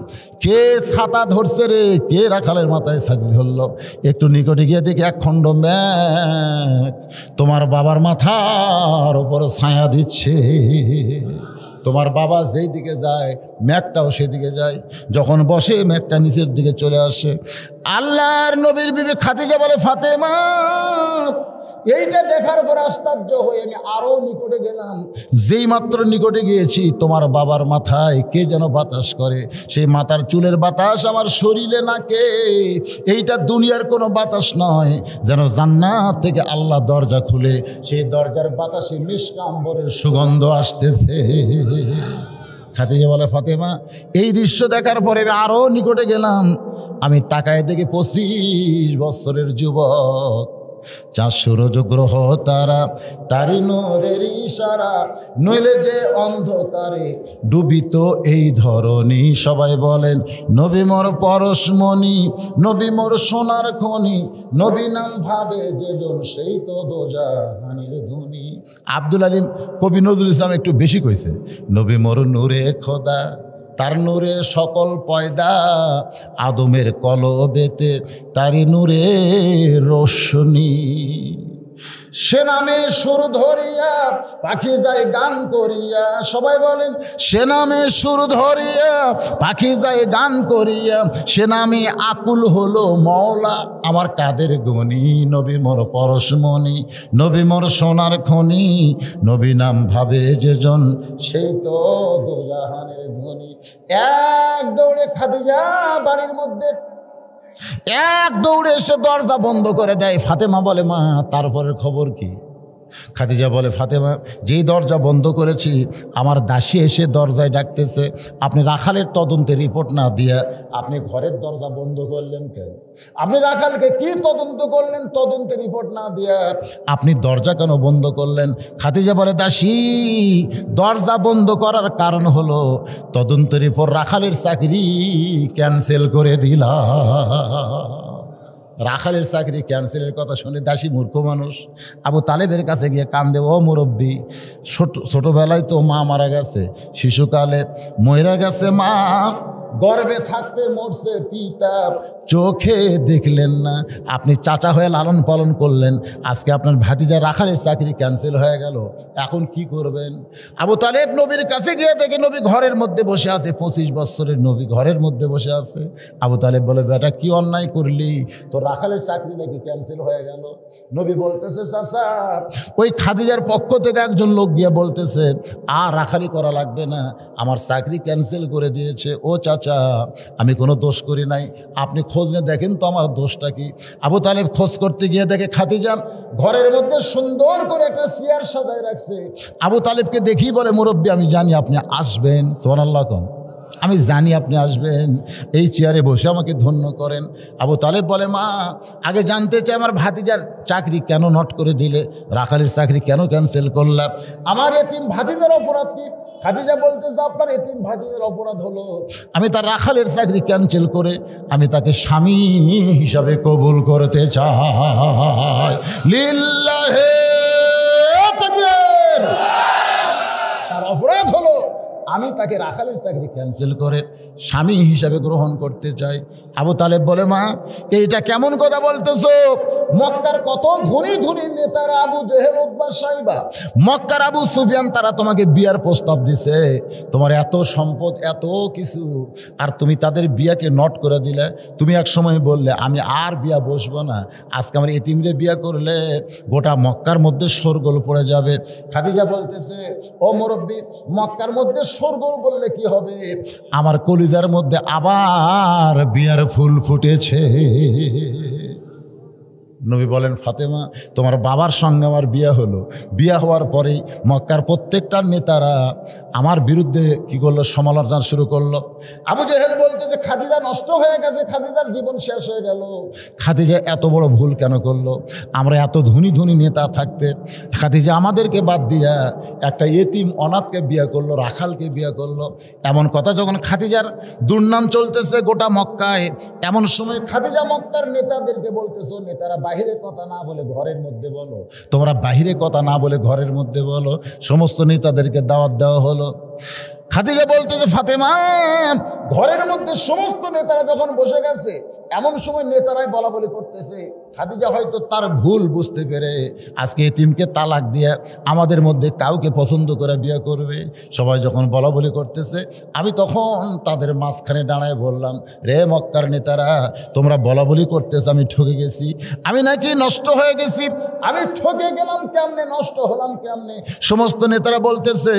কে ছাতা ধরছে রে, কে রাখালের মাথায় ছাতি ধরলো? একটু নিকটে গিয়ে দেখি এক খণ্ড মেঘ তোমার বাবার মাথার উপরে ছায়া দিচ্ছে। তোমার বাবা যেই দিকে যায় মেঘটাও সেদিকে যায়, যখন বসে মেঘটা নিচের দিকে চলে আসে। আল্লাহর নবীর বিবি খাদিজা বলে, ফাতেমা, এইটা দেখার পর আশ্চর্য হয়ে আমি আরো নিকটে গেলাম। যেই মাত্র নিকটে গিয়েছি, তোমার বাবার মাথায় কে যেন বাতাস করে, সেই মাথার চুলের বাতাস আমার শরীরে নাকে। এইটা দুনিয়ার কোনো বাতাস নয়, যেন জান্নাত থেকে আল্লাহ দরজা খুলে সেই দরজার বাতাসে মিশকা আম্বরের সুগন্ধ আসতেছে। খাদিজা বলে, ফাতেমা, এই দৃশ্য দেখার পরে আমি আরো নিকটে গেলাম। আমি তাকায় দেখি 25 বছরের যুবক, 400 গ্রহ তারা, তারি নূরের ইশারা, নইলে যে অন্ধকারে ডুবিত এই ধরনী। সবাই বলেন, নবী মোর পরশমণি, নবী মোর সোনার খনি, নবী নাম ভাবে যেজন সেই তো দোজাহানের ধনী। আব্দুল আলিম কবি নজরুল ইসলাম একটু বেশি কইছে, নবী মোর নূরে খোদা, তার নূরে সকল পয়দা, আদমের কলবেতে তারি নূরে রোশনী। সে নামে সুর ধরিয়া পাখি যায় গান করিয়া। সবাই বলেন, সে নামে সুর ধরিয়া পাখি যায় গান করিয়া, সে নামে আকুল হলো মওলা আমার কাদের গনি। নবী মোর পরশমণি, নবী মোর সোনার খনি, নবী নাম ভাবে যেজন সেই তো দোজাহানের ধনী। এক দৌড়ে খাদিজা বাড়ির মধ্যে, এক দৌড়ে এসে দরজা বন্ধ করে দেয়। ফাতেমা বলে, মা, তারপরের খবর কি? খাদিজা বলে, ফাতেমা, যেই দরজা বন্ধ করেছি আমার দাসী এসে দরজায় ডাকতেছে। আপনি রাখালের তদন্তের রিপোর্ট না দিয়ে আপনি ঘরের দরজা বন্ধ করলেন কেন? আপনি রাখালকে কি তদন্ত করলেন? তদন্তের রিপোর্ট না দিয়ে আপনি দরজা কেন বন্ধ করলেন? খাদিজা বলে, দাসী, দরজা বন্ধ করার কারণ হলো তদন্তের রিপোর্ট রাখালের চাকরি ক্যান্সেল করে দিলাম। রাখালের চাকরি ক্যান্সেলের কথা শুনে দাসী মূর্খ মানুষ আবু তালেবের কাছে গিয়ে কান্দে, ও মুরব্বী, ছোটবেলায় তো মা মারা গেছে, শিশুকালে মইরা গেছে মা, গর্ভে থাকতে মরছে পিতা, চোখে দেখলেন না। আপনি চাচা হয়ে লালন পালন করলেন, আজকে আপনার ভাতিজা রাখালের চাকরি ক্যান্সেল হয়ে গেল, এখন কি করবেন? আবু তালেব নবীর কাছে গিয়ে দেখে নবী ঘরের মধ্যে বসে আছে, 25 বছরের নবী ঘরের মধ্যে বসে আছে। আবু তালেব বলে, বেটা কি অন্যায় করলি, তো রাখালের চাকরি নাকি ক্যান্সেল হয়ে গেল? নবী বলতেছে, চাচা ওই খাদিজার পক্ষ থেকে একজন লোক গিয়ে বলতেছে আর রাখালি করা লাগবে না, আমার চাকরি ক্যান্সেল করে দিয়েছে। ও চাচা, আমি কোনো দোষ করি নাই, আপনি খোঁজ নিয়ে দেখেন তো আমার দোষটা কি। আবু তালেব খোঁজ করতে গিয়ে দেখে খাদিজা ঘরের মধ্যে সুন্দর করে একটা চেয়ার সাজায় রাখছে। আবু তালেবকে দেখি বলে, মুরব্বী আমি জানি আপনি আসবেন, সুবহানাল্লাহ কোন, আমি জানি আপনি আসবেন, এই চেয়ারে বসে আমাকে ধন্য করেন। আবু তালেব বলে, মা আগে জানতে চাই আমার ভাতিজার চাকরি কেন নট করে দিলে, রাখালের চাকরি কেন ক্যান্সেল করলাম, আমার এতিম ভাতিজার অপরাধ কি? খাদিজা বলতেছে, আপনার এতিম ভাতিজার অপরাধ হলো আমি তার রাখালের চাকরি ক্যান্সেল করে আমি তাকে স্বামী হিসাবে কবুল করতে চাই। লিল্লাহে তাকবীর। তার অপরাধ হলো আমি তাকে রাখালের চাকরি ক্যান্সেল করে স্বামী হিসাবে গ্রহণ করতে চাই। আবু তালেব বলে, মা এইটা কেমন কথা বলতেছো? মক্কার কত ধনী ধনী নেতারা, আবু জেহেল, উতবা, সাইবা, মক্কার আবু সুফিয়ান, তারা তোমাকে বিয়ার প্রস্তাব দিছে, তোমার এত সম্পদ এত কিছু, আর তুমি তাদের বিয়াকে নট করে দিলে। তুমি এক সময় বললে আমি আর বিয়া বসবো না, আজকে আমার এতিমরে বিয়া করলে গোটা মক্কার মধ্যে শোরগোল পড়ে যাবে। খাদিজা বলতেছে, ও মুরব্বী, মক্কার মধ্যে শোরগোল বললে কি হবে, আমার কলিজার মধ্যে আবার বিয়ার ফুল ফুটেছে। নবী বলেন, ফাতেমা তোমার বাবার সঙ্গে আমার বিয়া হলো, বিয়া হওয়ার পরেই মক্কার প্রত্যেকটা নেতারা আমার বিরুদ্ধে কি করলো, সমালোচনা শুরু করলো। আবু জেহেল বলতে যে খাদিজা নষ্ট হয়ে গেছে, খাদিজার জীবন শেষ হয়ে গেল। খাদিজা এত বড় ভুল কেন করলো? আমরা এত ধনী ধনী নেতা থাকতে খাদিজা আমাদেরকে বাদ দিয়া একটা এতিম অনাথকে বিয়া করলো, রাখালকে বিয়া করলো। এমন কথা যখন খাদিজার দুর্নাম চলতেছে গোটা মক্কায়, এমন সময় খাদিজা মক্কার নেতাদেরকে বলতেছো, নেতারা বাহিরে কথা না বলে ঘরের মধ্যে বলো, তোমরা বাহিরে কথা না বলে ঘরের মধ্যে বলো। সমস্ত নেতাদেরকে দাওয়াত দেওয়া হলো। খাদিজা বলতে যে, ফাতেমা ঘরের মধ্যে সমস্ত নেতারা যখন বসে গেছে, এমন সময় নেতারাই বলা বলি করতেছে। খাদিজা হয়তো তার ভুল বুঝতে পেরে আজকে এতিমকে তালাক দিয়ে আমাদের মধ্যে কাউকে পছন্দ করে বিয়ে করবে। সবাই যখন বলা বলি করতেছে, আমি তখন তাদের মাঝখানে দাঁড়ায় বললাম, রে মক্কার নেতারা, তোমরা বলা বলি করতেছে আমি ঠকে গেছি, আমি নাকি নষ্ট হয়ে গেছি, আমি ঠকে গেলাম কেমনে, নষ্ট হলাম কেমনে? সমস্ত নেতারা বলতেছে,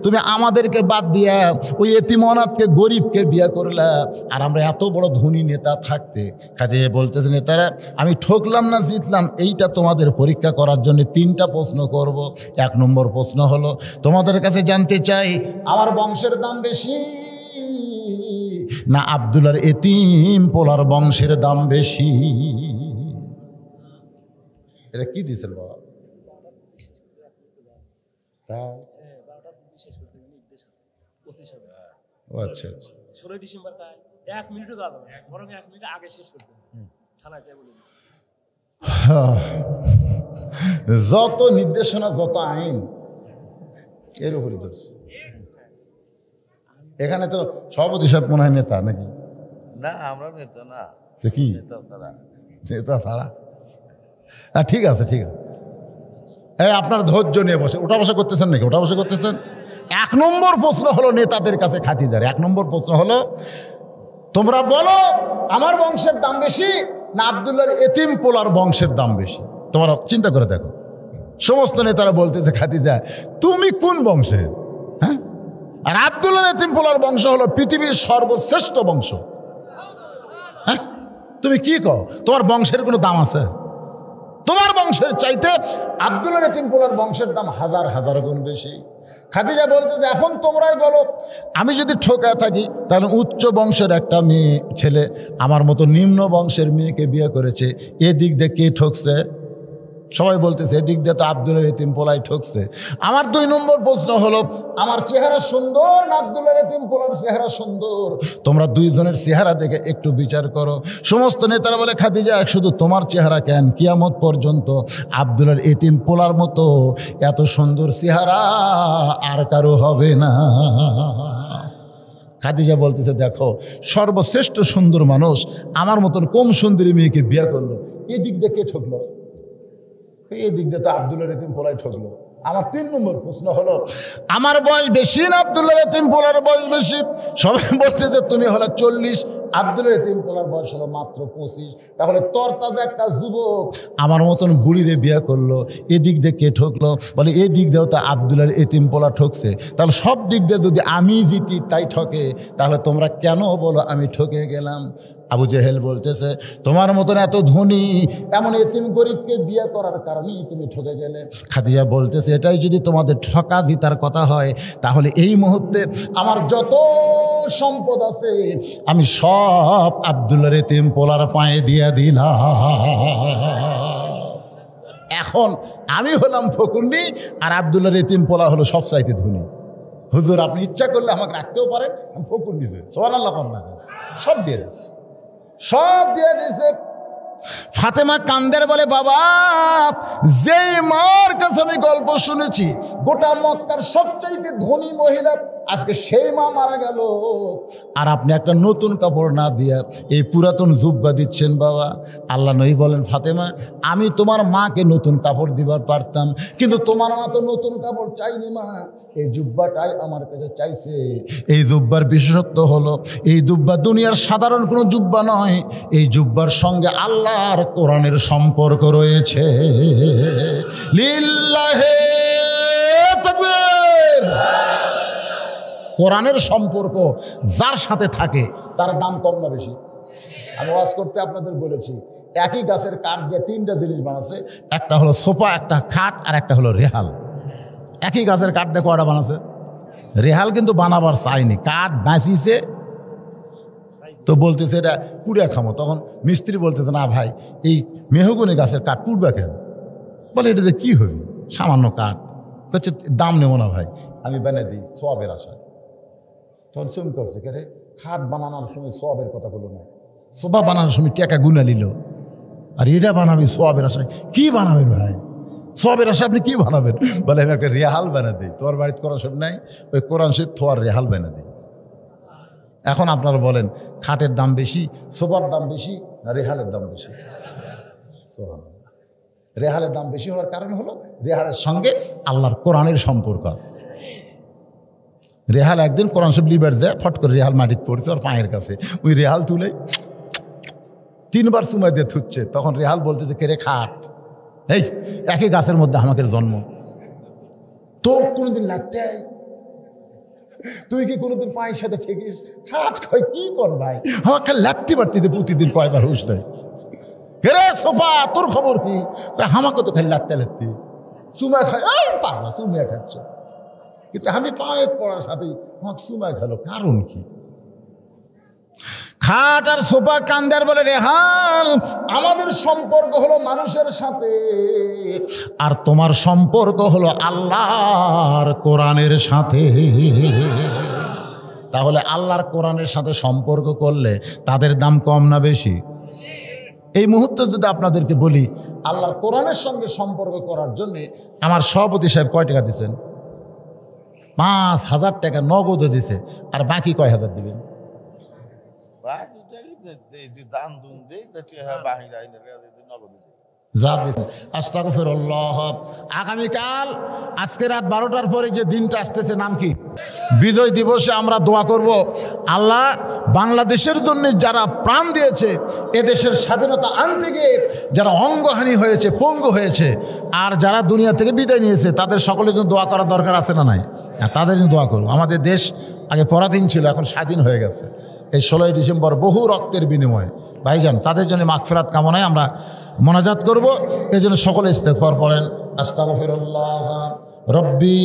তুমি আমাদেরকে বাদ দিয়া ওই এতিম অনাথকে, গরিবকে বিয়ে করলা, আর আমরা এত বড় ধনী নেতা থাকতে। খাদিজা বলতেছে, নেতারা আমি ঠকলাম না জিতলাম, এইটা তোমাদের পরীক্ষা করার জন্য 3টা প্রশ্ন করব। 1 নম্বর প্রশ্ন হলো, তোমাদের কাছে জানতে চাই আমার বংশের দাম বেশি না আব্দুল্লাহর এতিম পোলার বংশের দাম বেশি? এটা কি দিয়েছেন বাবা? আচ্ছা আচ্ছা, 16 ডিসেম্বর 1 মিনিটও দাঁড়াবো না, বরং 1 মিনিট আগে শেষ করতে থানায় যাই বলে। যত নির্দেশনা, যত আইন এর উপরই ধরছে। এখানে তো সভাপতি সাহেব মনে হয় নেতা নাকি? না, আমরা নেতা না। তো কি নেতা ছাড়া? নেতা ছাড়া? হ্যাঁ ঠিক আছে ঠিক আছে। এই আপনার ধৈর্য নিয়ে বসে ওটা বসে করতেছেন নাকি? ওটা বসে করতেছেন। 1 নম্বর প্রশ্ন হলো নেতাদের কাছে খাতিদার। 1 নম্বর প্রশ্ন হলো, তোমরা বলো আমার বংশের দাম বেশি না আব্দুল্লাহর এতিম পোলার বংশের দাম বেশি? তোমরা চিন্তা করে দেখো। সমস্ত নেতারা বলতেছে, খাদিজা তুমি কোন বংশের? হ্যাঁ, আর আব্দুল্লাহর এতিম পোলার বংশ হলো পৃথিবীর সর্বশ্রেষ্ঠ বংশ। হ্যাঁ, তুমি কি কও? তোমার বংশের কোনো দাম আছে? তোমার বংশের চাইতে আব্দুল্লাহর এতিম পোলার বংশের দাম হাজার হাজার গুণ বেশি। খাদিজা বলতে যে, এখন তোমরাই বলো, আমি যদি ঠকায় থাকি তাহলে উচ্চ বংশের একটা মেয়ে ছেলে আমার মতো নিম্ন বংশের মেয়েকে বিয়ে করেছে, এদিক দিয়ে কে ঠকছে? সবাই বলতেছে এদিক দিয়ে তো আব্দুল্লাহর এতিম পোলাই ঠকছে। আমার 2 নম্বর প্রশ্ন হলো, আমার চেহারা সুন্দর না আব্দুল্লাহর এতিম পোলার চেহারা সুন্দর? তোমরা 2 জনের চেহারা দেখে একটু বিচার করো। সমস্ত নেতারা বলে, খাদিজা শুধু তোমার চেহারা কেন, কিয়ামত পর্যন্ত আব্দুল্লাহর এতিম পোলার মতো এত সুন্দর চেহারা আর কারো হবে না। খাদিজা বলতেছে, দেখো সর্বশ্রেষ্ঠ সুন্দর মানুষ আমার মতন কম সুন্দরী মেয়েকে বিয়ে করলো, এদিক দিয়ে কে ঠকলো? এই দিক দিয়ে তো আব্দুল্লাহ এতিম পোলাই ঠকলো। আমার 3 নম্বর প্রশ্ন হলো, আমার বয়স বেশি না আব্দুল্লাহ এতিম পোলার বয়স বেশি? সবাই বলছে যে তুমি হলো 40, আব্দুল্লাহ এতিম পোলার বয়স হলো মাত্র 25। তাহলে তোর তাজা একটা যুবক আমার মতন বুড়িরে বিয়ে করলো, এদিক দিয়ে কে ঠকলো? বলে এই দিক দিয়েও তো আব্দুল্লাহ এতিম পোলা ঠকছে। তাহলে সব দিক দিয়ে যদি আমি জিতি তাই ঠকে, তাহলে তোমরা কেন বলো আমি ঠকে গেলাম? আবু জেহেল বলতেছে, তোমার মতন এত ধনী এমন এতিম গরিবকে বিয়ে করার কারণেই তুমি ঠকে গেলে। খাদিজা বলতেছে, এটাই যদি তোমাদের ঠকা জিতার কথা হয়, তাহলে এই মুহূর্তে আমার যত সম্পদ আছে আমি সব আব্দুল্লাহর এতিম পোলার পায়ে দিয়ে দিলাম। এখন আমি হলাম ফকুন্নি আর আব্দুল্লাহর এতিম পোলা হলো সব চাইতে ধনী। হুজুর আপনি ইচ্ছা করলে আমাকে রাখতেও পারেন, আমি ফকুন্নি হই। সুবহানাল্লাহ, সব দিয়ে দিয়েছে, সব দিয়ে দিয়েছে। ফাতেমা কান্দের বলে, বাবা যেই মার কাছে আমি গল্প শুনেছি গোটা মক্কার সবচাইতে ধনী মহিলা, আজকে সেই মা মারা গেল আর আপনি একটা নতুন কাপড় না দিয়া এই পুরাতন জুব্বা দিচ্ছেন। বাবা আল্লাহ নবী বলেন, ফাতেমা আমি তোমার মাকে নতুন কাপড় দিবার পারতাম, কিন্তু তোমার মা তো নতুন কাপড় চাইনি মা, এই জুব্বাটাই আমার কাছে চাইছে। এই জুব্বার বিশেষত্ব হলো, এই জুব্বা দুনিয়ার সাধারণ কোনো জুব্বা নয়, এই জুব্বার সঙ্গে আল্লাহর কোরআনের সম্পর্ক রয়েছে। লিল্লাহে তাকবীর। কোরআনের সম্পর্ক যার সাথে থাকে তার দাম কম না বেশি? আমি ওয়াজ করতে আপনাদের বলেছি, একই গাছের কাঠ দিয়ে 3টা জিনিস বানাচ্ছে, একটা হলো সোফা, একটা খাট, আর একটা হলো রেহাল। একই গাছের কাঠ দিয়ে কয়টা বানাচ্ছে? রেহাল কিন্তু বানাবার চাইনি, কাঠ বাঁচিয়েছে তো বলতেছে এটা কুড়িয়া খামো। তখন মিস্ত্রি বলতেছে, না ভাই এই মেহগনি গাছের কাঠ কুড়বা কেন? বলে এটা যে কী হবে, সামান্য কাঠ। হচ্ছে দাম নেবো না ভাই, আমি বানিয়ে দিই সওয়াবের আশায়। তখন চুম করছে, কে রে খাট বানানোর সময় সওয়াবের কথা বলো না, সোফা বানানোর সময় টাকা গুনা নিল, আর এটা বানাবি সওয়াবের আশায়। কি বানাবেন ভাই সওয়াবের আশায়? আপনি কি বানাবেন? বলে আমি একটা রেহাল বানিয়ে দিই। তোমার বাড়িতে কোরআন শরীফ নাই, ওই কোরআন শরীফ থোয়ার রেহাল বানিয়ে দিই। এখন আপনারা বলেন, খাটের দাম বেশি, সোফার দাম বেশি না রেহালের দাম বেশি? রেহালের দাম বেশি হওয়ার কারণ হলো রেহালের সঙ্গে আল্লাহর কোরআনের সম্পর্ক আছে। রেহাল একদিন কোরআন শরীফ লিবার যায়, ফট করে রেহাল মাটিতে পড়ছে ওর পায়ের কাছে, ওই রেহাল তুলে 3বার চুমা দিয়ে থুচ্ছে। তখন রেহাল বলতেছে, কে রে খাট, এই একই গাছের মধ্যে আমাকে জন্ম, তোর কোনোদিন লাগতে, তুই কি কোনোদিন পায়ের সাথে ঠেকিস? খাট খায় কি কর ভাই, আমাকে লাগতে পারতি প্রতিদিন কয়বার হুস নাই। কে রে সোফা, তোর খবর কি? আমাকে তো খালি লাগতে লাগতে চুমা খায়, পাগলা চুমিয়া খাচ্ছে, কিন্তু আমি পায়ে পড়ার সাথেই আমাকে চুমা খেলো, কারণ কি? খাট আর সোফা কান্দার বলে রেহাল, আমাদের সম্পর্ক হলো মানুষের সাথে, আর তোমার সম্পর্ক হলো আল্লাহর কোরআনের সাথে। তাহলে আল্লাহর কোরআনের সাথে সম্পর্ক করলে তাদের দাম কম না বেশি? এই মুহূর্তে যদি আপনাদেরকে বলি, আল্লাহর কোরআনের সঙ্গে সম্পর্ক করার জন্য আমার সভাপতি সাহেব কয় টাকা দিচ্ছেন? 5,000 টাকা নগদে দিছে, আর বাকি কয় হাজার দিবেন? আগামীকাল আজকে রাত 12টার পরে যে দিনটা আসতেছে, নাম কি? বিজয় দিবসে আমরা দোয়া করব, আল্লাহ বাংলাদেশের জন্য যারা প্রাণ দিয়েছে, এদেশের স্বাধীনতা আনতে গিয়ে যারা অঙ্গহানি হয়েছে, পঙ্গু হয়েছে, আর যারা দুনিয়া থেকে বিদায় নিয়েছে, তাদের সকলের জন্য দোয়া করার দরকার আছে না নাই? তাদের জন্য দোয়া করব। আমাদের দেশ আগে পরাধীন ছিল, এখন স্বাধীন হয়ে গেছে। এই 16ই ডিসেম্বর বহু রক্তের বিনিময়ে ভাইজান, তাদের জন্য মাগফিরাত কামনায় আমরা মোনাজাত করব। এই জন্য সকলে ইস্তেগফার পড়েন, আস্তাগফিরুল্লাহ রব্বি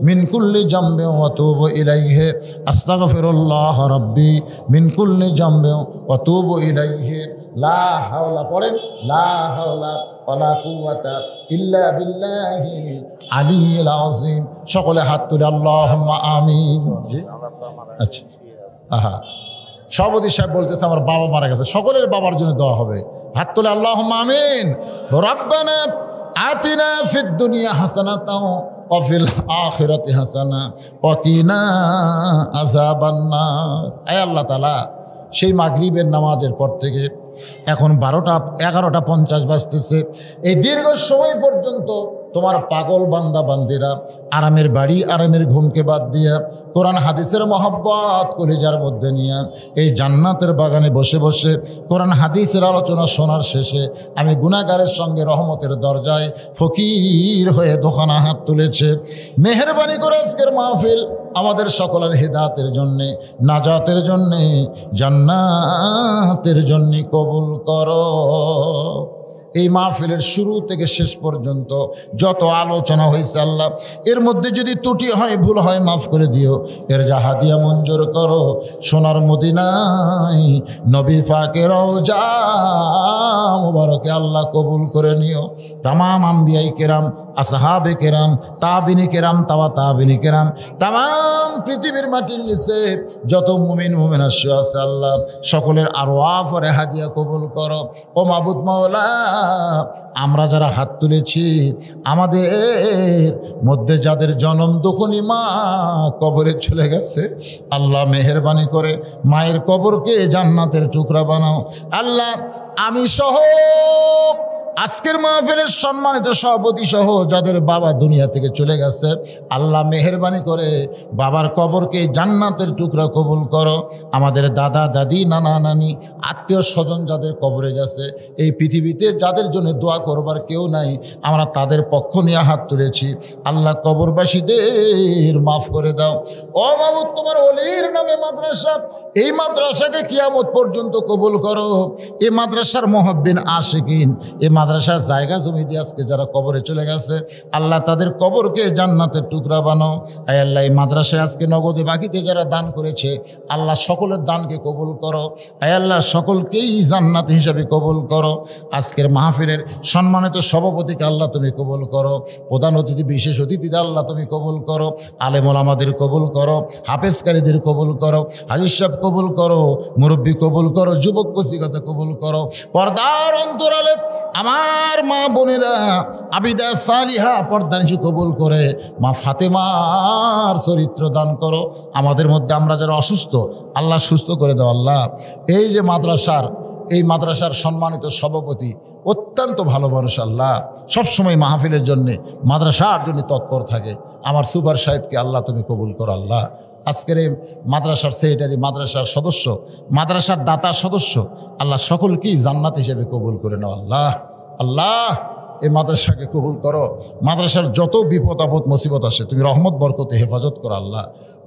মিন কুল্লি জামবি ওয়া তুবু ইলাইহি, আস্তাগফিরুল্লাহ রব্বি মিন কুল্লি জামবি ওয়া তুবু ইলাইহি, লা হাওলা পড়েন, লা হাওলা ওয়ালা কুওয়াতা ইল্লা বিল্লাহিল আলিয়্যিল আযীম। সকলে হাত তুলে আল্লাহুম্মা আমিন। আচ্ছা, আহা, সভাপতি সাহেব বলতেছে আমার বাবা মারা গেছে, সকলের বাবার জন্য দোয়া হবে। হাত তুলে আল্লাহুম্মা আমিন। রব্বানা আতিনা ফিদ দুনিয়া হাসানাতাও অফিল আখিরাতি হাসানা ওয়া কিনা আযাবান্নার। আয় আল্লাহ তাআলা, সেই মাগরিবের নামাজের পর থেকে এখন 11:50 বাজতেছে, এই দীর্ঘ সময় পর্যন্ত তোমার পাগল বান্দা বান্দিরা আরামের বাড়ি আরামের ঘুমকে বাদ দিয়া কোরআন হাদিসের মহব্বত কলিজার মধ্যে নিয়ে এই জান্নাতের বাগানে বসে বসে কোরআন হাদিসের আলোচনা শোনার শেষে আমি গুনাহগারের সঙ্গে রহমতের দরজায় ফকির হয়ে দোকানা হাত তুলেছে। মেহেরবানি করে আজকের মাহফিল আমাদের সকলের হিদায়াতের জন্যে, নাজাতের জন্যে, জান্নাতের জন্যে কবুল করো। এই মাহফিলের শুরু থেকে শেষ পর্যন্ত যত আলোচনা হয়েছে আল্লাহ, এর মধ্যে যদি ত্রুটি হয়, ভুল হয়, মাফ করে দিও। এর হাদিয়া মঞ্জুর করো। সোনার মদিনায় নবী পাকের রওজা মুবারকে আল্লাহ কবুল করে নিও। তামাম আম্বিয়াই কেরাম, আসহাবে কেরাম, তাবিনী কেরাম, তাবিনী কেরাম, তামাম পৃথিবীর মাটির নিচে যত মুমিন মুমিনা আছে আল্লাহ, সকলের আরওয়াহ ও হাদিয়া কবুল করো। ও মাবুদ মাওলা, আমরা যারা হাত তুলেছি, আমাদের মধ্যে যাদের জনম দুঃখনী মা কবরে চলে গেছে, আল্লাহ মেহেরবানি করে মায়ের কবরকে জান্নাতের টুকরা বানাও। আল্লাহ, আমি সহ আজকের মাহফিলের সম্মানিত সভাপতি সহ যাদের বাবা দুনিয়া থেকে চলে গেছে, আল্লাহ মেহেরবানি করে বাবার কবরকে জান্নাতের টুকরা কবুল করো। আমাদের দাদা দাদি, নানা নানি, আত্মীয় স্বজন যাদের কবরে গেছে, এই পৃথিবীতে যাদের জন্য দোয়া করবার কেউ নাই, আমরা তাদের পক্ষ নিয়ে হাত তুলেছি। আল্লাহ কবরবাসীদের মাফ করে দাও। ও মাবুদ, তোমার ওলির নামে মাদ্রাসা, এই মাদ্রাসাকে কিয়ামত পর্যন্ত কবুল করো। এই মাদ্রাসার মুহাব্বিন আশিকিন, এই মাদ্রাসার জায়গা জমি দিয়ে আজকে যারা কবরে চলে গেছে, আল্লাহ তাদের কবরকে জান্নাতের টুকরা বানাও। আয় আল্লাহ, এই মাদ্রাসায় আজকে নগদে বাকিতে যারা দান করেছে, আল্লাহ সকলের দানকে কবুল করো। আয় আল্লাহ, সকলকেই জান্নাত হিসাবে কবুল করো। আজকের মাহফিলের সম্মানিত সভাপতিকে আল্লাহ তুমি কবুল করো। প্রধান অতিথি, বিশেষ অতিথিদের আল্লাহ তুমি কবুল করো। আলেম ওলামাদের কবুল করো, হাফেজকারীদের কবুল করো, হাজির সাহেব কবুল করো, মুরব্বী কবুল করো, যুবক কচিকাচা কবুল করো। পর্দার অন্তরালে আমার মা বোনেরা আবিদা সালিহা পর্দানিশী কবুল করে মা ফাতেমার চরিত্র দান করো। আমাদের মধ্যে আমরা যারা অসুস্থ, আল্লাহ সুস্থ করে দাও। আল্লাহ, এই যে এই মাদ্রাসার সম্মানিত সভাপতি অত্যন্ত ভালো মানুষ, আল্লাহ সবসময় মাহফিলের জন্যে, মাদ্রাসার জন্য তৎপর থাকে। আমার সুপার সাহেবকে আল্লাহ তুমি কবুল করো। আল্লাহ, আজকের এই মাদ্রাসার সেক্রেটারি, মাদ্রাসার সদস্য, মাদ্রাসার দাতা সদস্য, আল্লাহ সকলকেই জান্নাত হিসেবে কবুল করে নাও। আল্লাহ এই মাদ্রাসাকে কবুল করো। মাদ্রাসার যত বিপদ আপদ মুসিবত আসে তুমি রহমত বরকতে হেফাজত করো। আল্লাহ,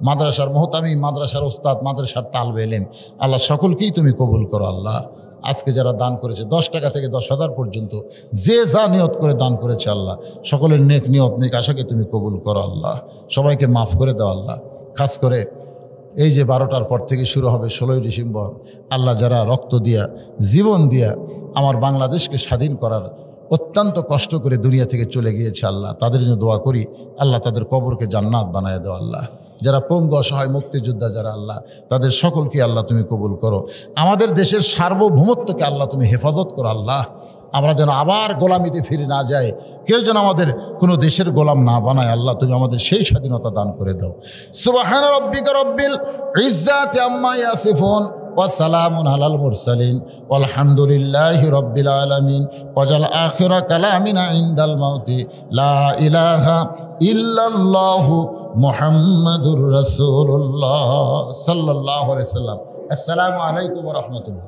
মাদ্রাসার মোহতামি, মাদ্রাসার ওস্তাদ, মাদ্রাসার তালবে ইলম, আল্লাহ সকলকেই তুমি কবুল করো। আল্লাহ, আজকে যারা দান করেছে 10 টাকা থেকে 10,000 পর্যন্ত যে যা নিয়ত করে দান করেছে, আল্লাহ সকলের নেক নিয়ত, নেক আশাকে তুমি কবুল করো। আল্লাহ, সবাইকে মাফ করে দাও। আল্লাহ, খাস করে এই যে 12টার পর থেকে শুরু হবে 16ই ডিসেম্বর, আল্লাহ যারা রক্ত দিয়া, জীবন দিয়া আমার বাংলাদেশকে স্বাধীন করার অত্যন্ত কষ্ট করে দুনিয়া থেকে চলে গিয়েছে, আল্লাহ তাদের জন্য দোয়া করি। আল্লাহ তাদের কবরকে জান্নাত বানায় দাও। আল্লাহ, যারা পঙ্গু অসহায় মুক্তিযোদ্ধা যারা, আল্লাহ তাদের সকলকে আল্লাহ তুমি কবুল করো। আমাদের দেশের সার্বভৌমত্বকে আল্লাহ তুমি হেফাজত করো। আল্লাহ, আমরা যেন আবার গোলামিতে ফিরে না যাই, কেউ যেন আমাদের কোনো দেশের গোলাম না বানায়। আল্লাহ, তুমি আমাদের সেই স্বাধীনতা দান করে দাও। সুবহানা রাব্বিকা রাব্বিল ইজ্জাতি আম্মা ইয়াসিফুন ওয়া সালামুন আলাল মুরসালিন ওয়ালহামদুলিল্লাহি রাব্বিল আলামিন। ওয়াজাল আখিরা কালামিনা ইনদাল মাউতি লা ইলাহা ইল্লাল্লাহু মুহাম্মাদুর রাসূলুল্লাহ সাল্লাল্লাহু আলাইহি ওয়াসাল্লাম। আসসালামু আলাইকুম ওয়া রাহমাতুল্লাহ।